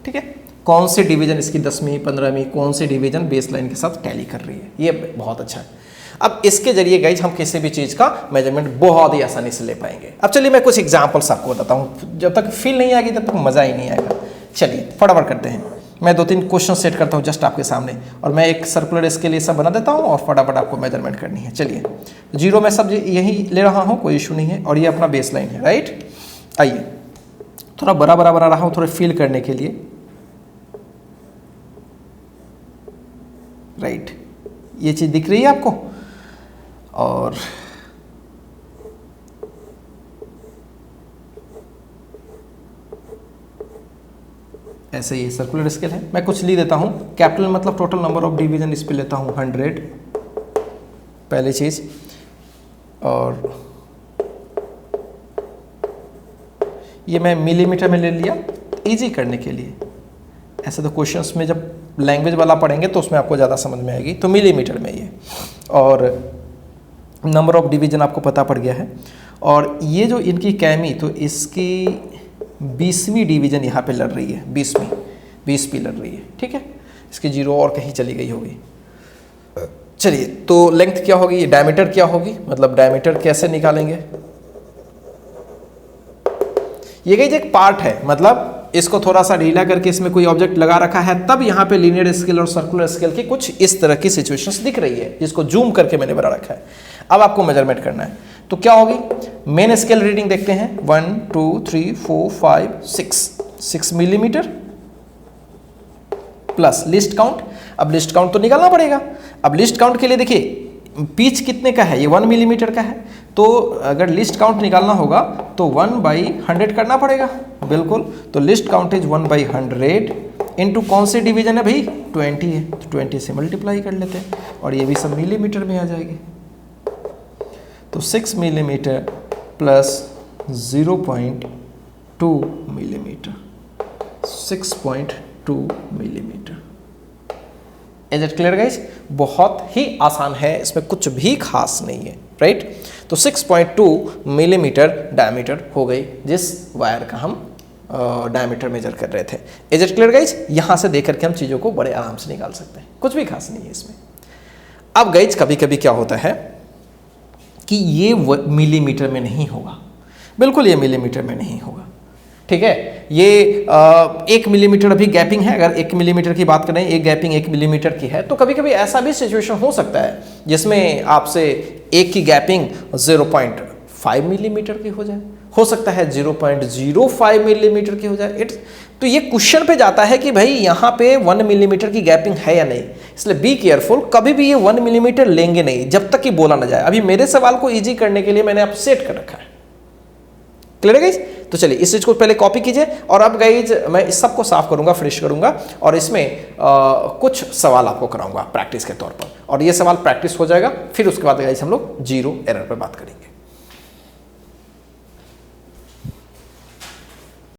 ठीक है। कौन से डिवीजन इसकी 10वीं 15वीं कौन से डिवीजन बेस लाइन के साथ टैली कर रही है, ये बहुत अच्छा है। अब इसके जरिए गाइज हम किसी भी चीज का मेजरमेंट बहुत ही आसानी से ले पाएंगे। अब चलिए मैं कुछ एग्जांपल्स आपको बताता हूं, जब तक फील नहीं आएगी तब तक मजा ही नहीं आएगा। चलिए फटाफट करते हैं, मैं 2-3 क्वेश्चन सेट करता हूं जस्ट आपके सामने, और मैं एक सर्कुलर इसके लिए सब बना देता हूं और फटाफट आपको मेजरमेंट करनी है। चलिए 0 में सब यही ले रहा हूं, कोई इशू नहीं है, और ये अपना बेस लाइन है, राइट। आइए थोड़ा बड़ा बड़ा बना रहा हूं थोड़ा फील करने के लिए, राइट। ये चीज दिख रही है आपको, और ऐसे ही सर्कुलर स्केल है। मैं कुछ लिख देता हूं, कैपिटल मतलब टोटल नंबर ऑफ डिवीजन, इस पे लेता हूं 100 पहली चीज, और ये मैं मिलीमीटर में ले लिया इजी करने के लिए। ऐसे तो क्वेश्चंस में जब लैंग्वेज वाला पढ़ेंगे तो उसमें आपको ज़्यादा समझ में आएगी, तो मिलीमीटर में ये, और नंबर ऑफ डिवीजन आपको पता पड़ गया है। और ये जो इनकी कैमी, तो इसकी 20वीं डिवीजन यहाँ पे लड़ रही है, 20वीं लड़ रही है, ठीक है। इसकी 0 और कहीं चली गई होगी। चलिए तो लेंथ क्या होगी, डायमीटर क्या होगी, मतलब डायमीटर कैसे निकालेंगे। ये गई एक पार्ट है, मतलब इसको थोड़ा सा ढीला करके इसमें कोई ऑब्जेक्ट लगा रखा है, तब यहाँ पे लीनियर स्केल और सर्कुलर स्केल की कुछ इस तरह की सिचुएशंस दिख रही है, जिसको जूम करके मैंने बना रखा है। अब आपको मेजरमेंट करना है, तो क्या होगी, मेन स्केल रीडिंग देखते हैं, 1 2 3 4 5 6 मिलीमीटर प्लस लिस्ट काउंट। अब लिस्ट काउंट तो निकालना पड़ेगा। अब लिस्ट काउंट के लिए देखिए पिच कितने का है, ये 1 मिलीमीटर का है, तो अगर लिस्ट काउंट निकालना होगा तो 1/100 करना पड़ेगा, बिल्कुल। तो लिस्ट काउंट इज 1/100 इंटू कौन से डिवीजन है भाई, 20 है, तो 20 से मल्टीप्लाई कर लेते हैं, और ये भी सब मिलीमीटर में आ जाएगी। तो 6 millimetre plus 0.2 millimetre, 6.2 millimetre. Is it clear guys? बहुत ही आसान है, इसमें कुछ भी खास नहीं है, राइट? तो 6.2 मिलीमीटर डायमीटर हो गई जिस वायर का हम डायमीटर मेजर कर रहे थे। Is it clear guys? यहां से देख करके हम चीज़ों को बड़े आराम से निकाल सकते हैं, कुछ भी खास नहीं है इसमें। अब गाइज कभी कभी क्या होता है कि ये मिलीमीटर में नहीं होगा, बिल्कुल ये मिलीमीटर में नहीं होगा, ठीक है? ये 1 मिलीमीटर अभी गैपिंग है, अगर 1 मिलीमीटर की बात करें, एक गैपिंग 1 मिलीमीटर की है, तो कभी कभी ऐसा भी सिचुएशन हो सकता है जिसमें आपसे एक की गैपिंग 0.5 मिलीमीटर की हो सकता है 0.05 मिलीमीटर की हो जाए। तो ये क्वेश्चन पे जाता है कि भाई यहाँ पे 1 मिलीमीटर की गैपिंग है या नहीं, इसलिए बी केयरफुल, कभी भी ये 1 मिलीमीटर लेंगे नहीं जब तक कि बोला ना जाए। अभी मेरे सवाल को इजी करने के लिए मैंने आप सेट कर रखा है, क्लियर है गाइज? तो चलिए इस चीज को पहले कॉपी कीजिए और अब गाइज मैं इस सब को साफ करूंगा, फिनिश करूंगा और इसमें कुछ सवाल आपको कराऊंगा प्रैक्टिस के तौर पर, और ये सवाल प्रैक्टिस हो जाएगा, फिर उसके बाद गाइज हम लोग जीरो एरर पर बात करेंगे।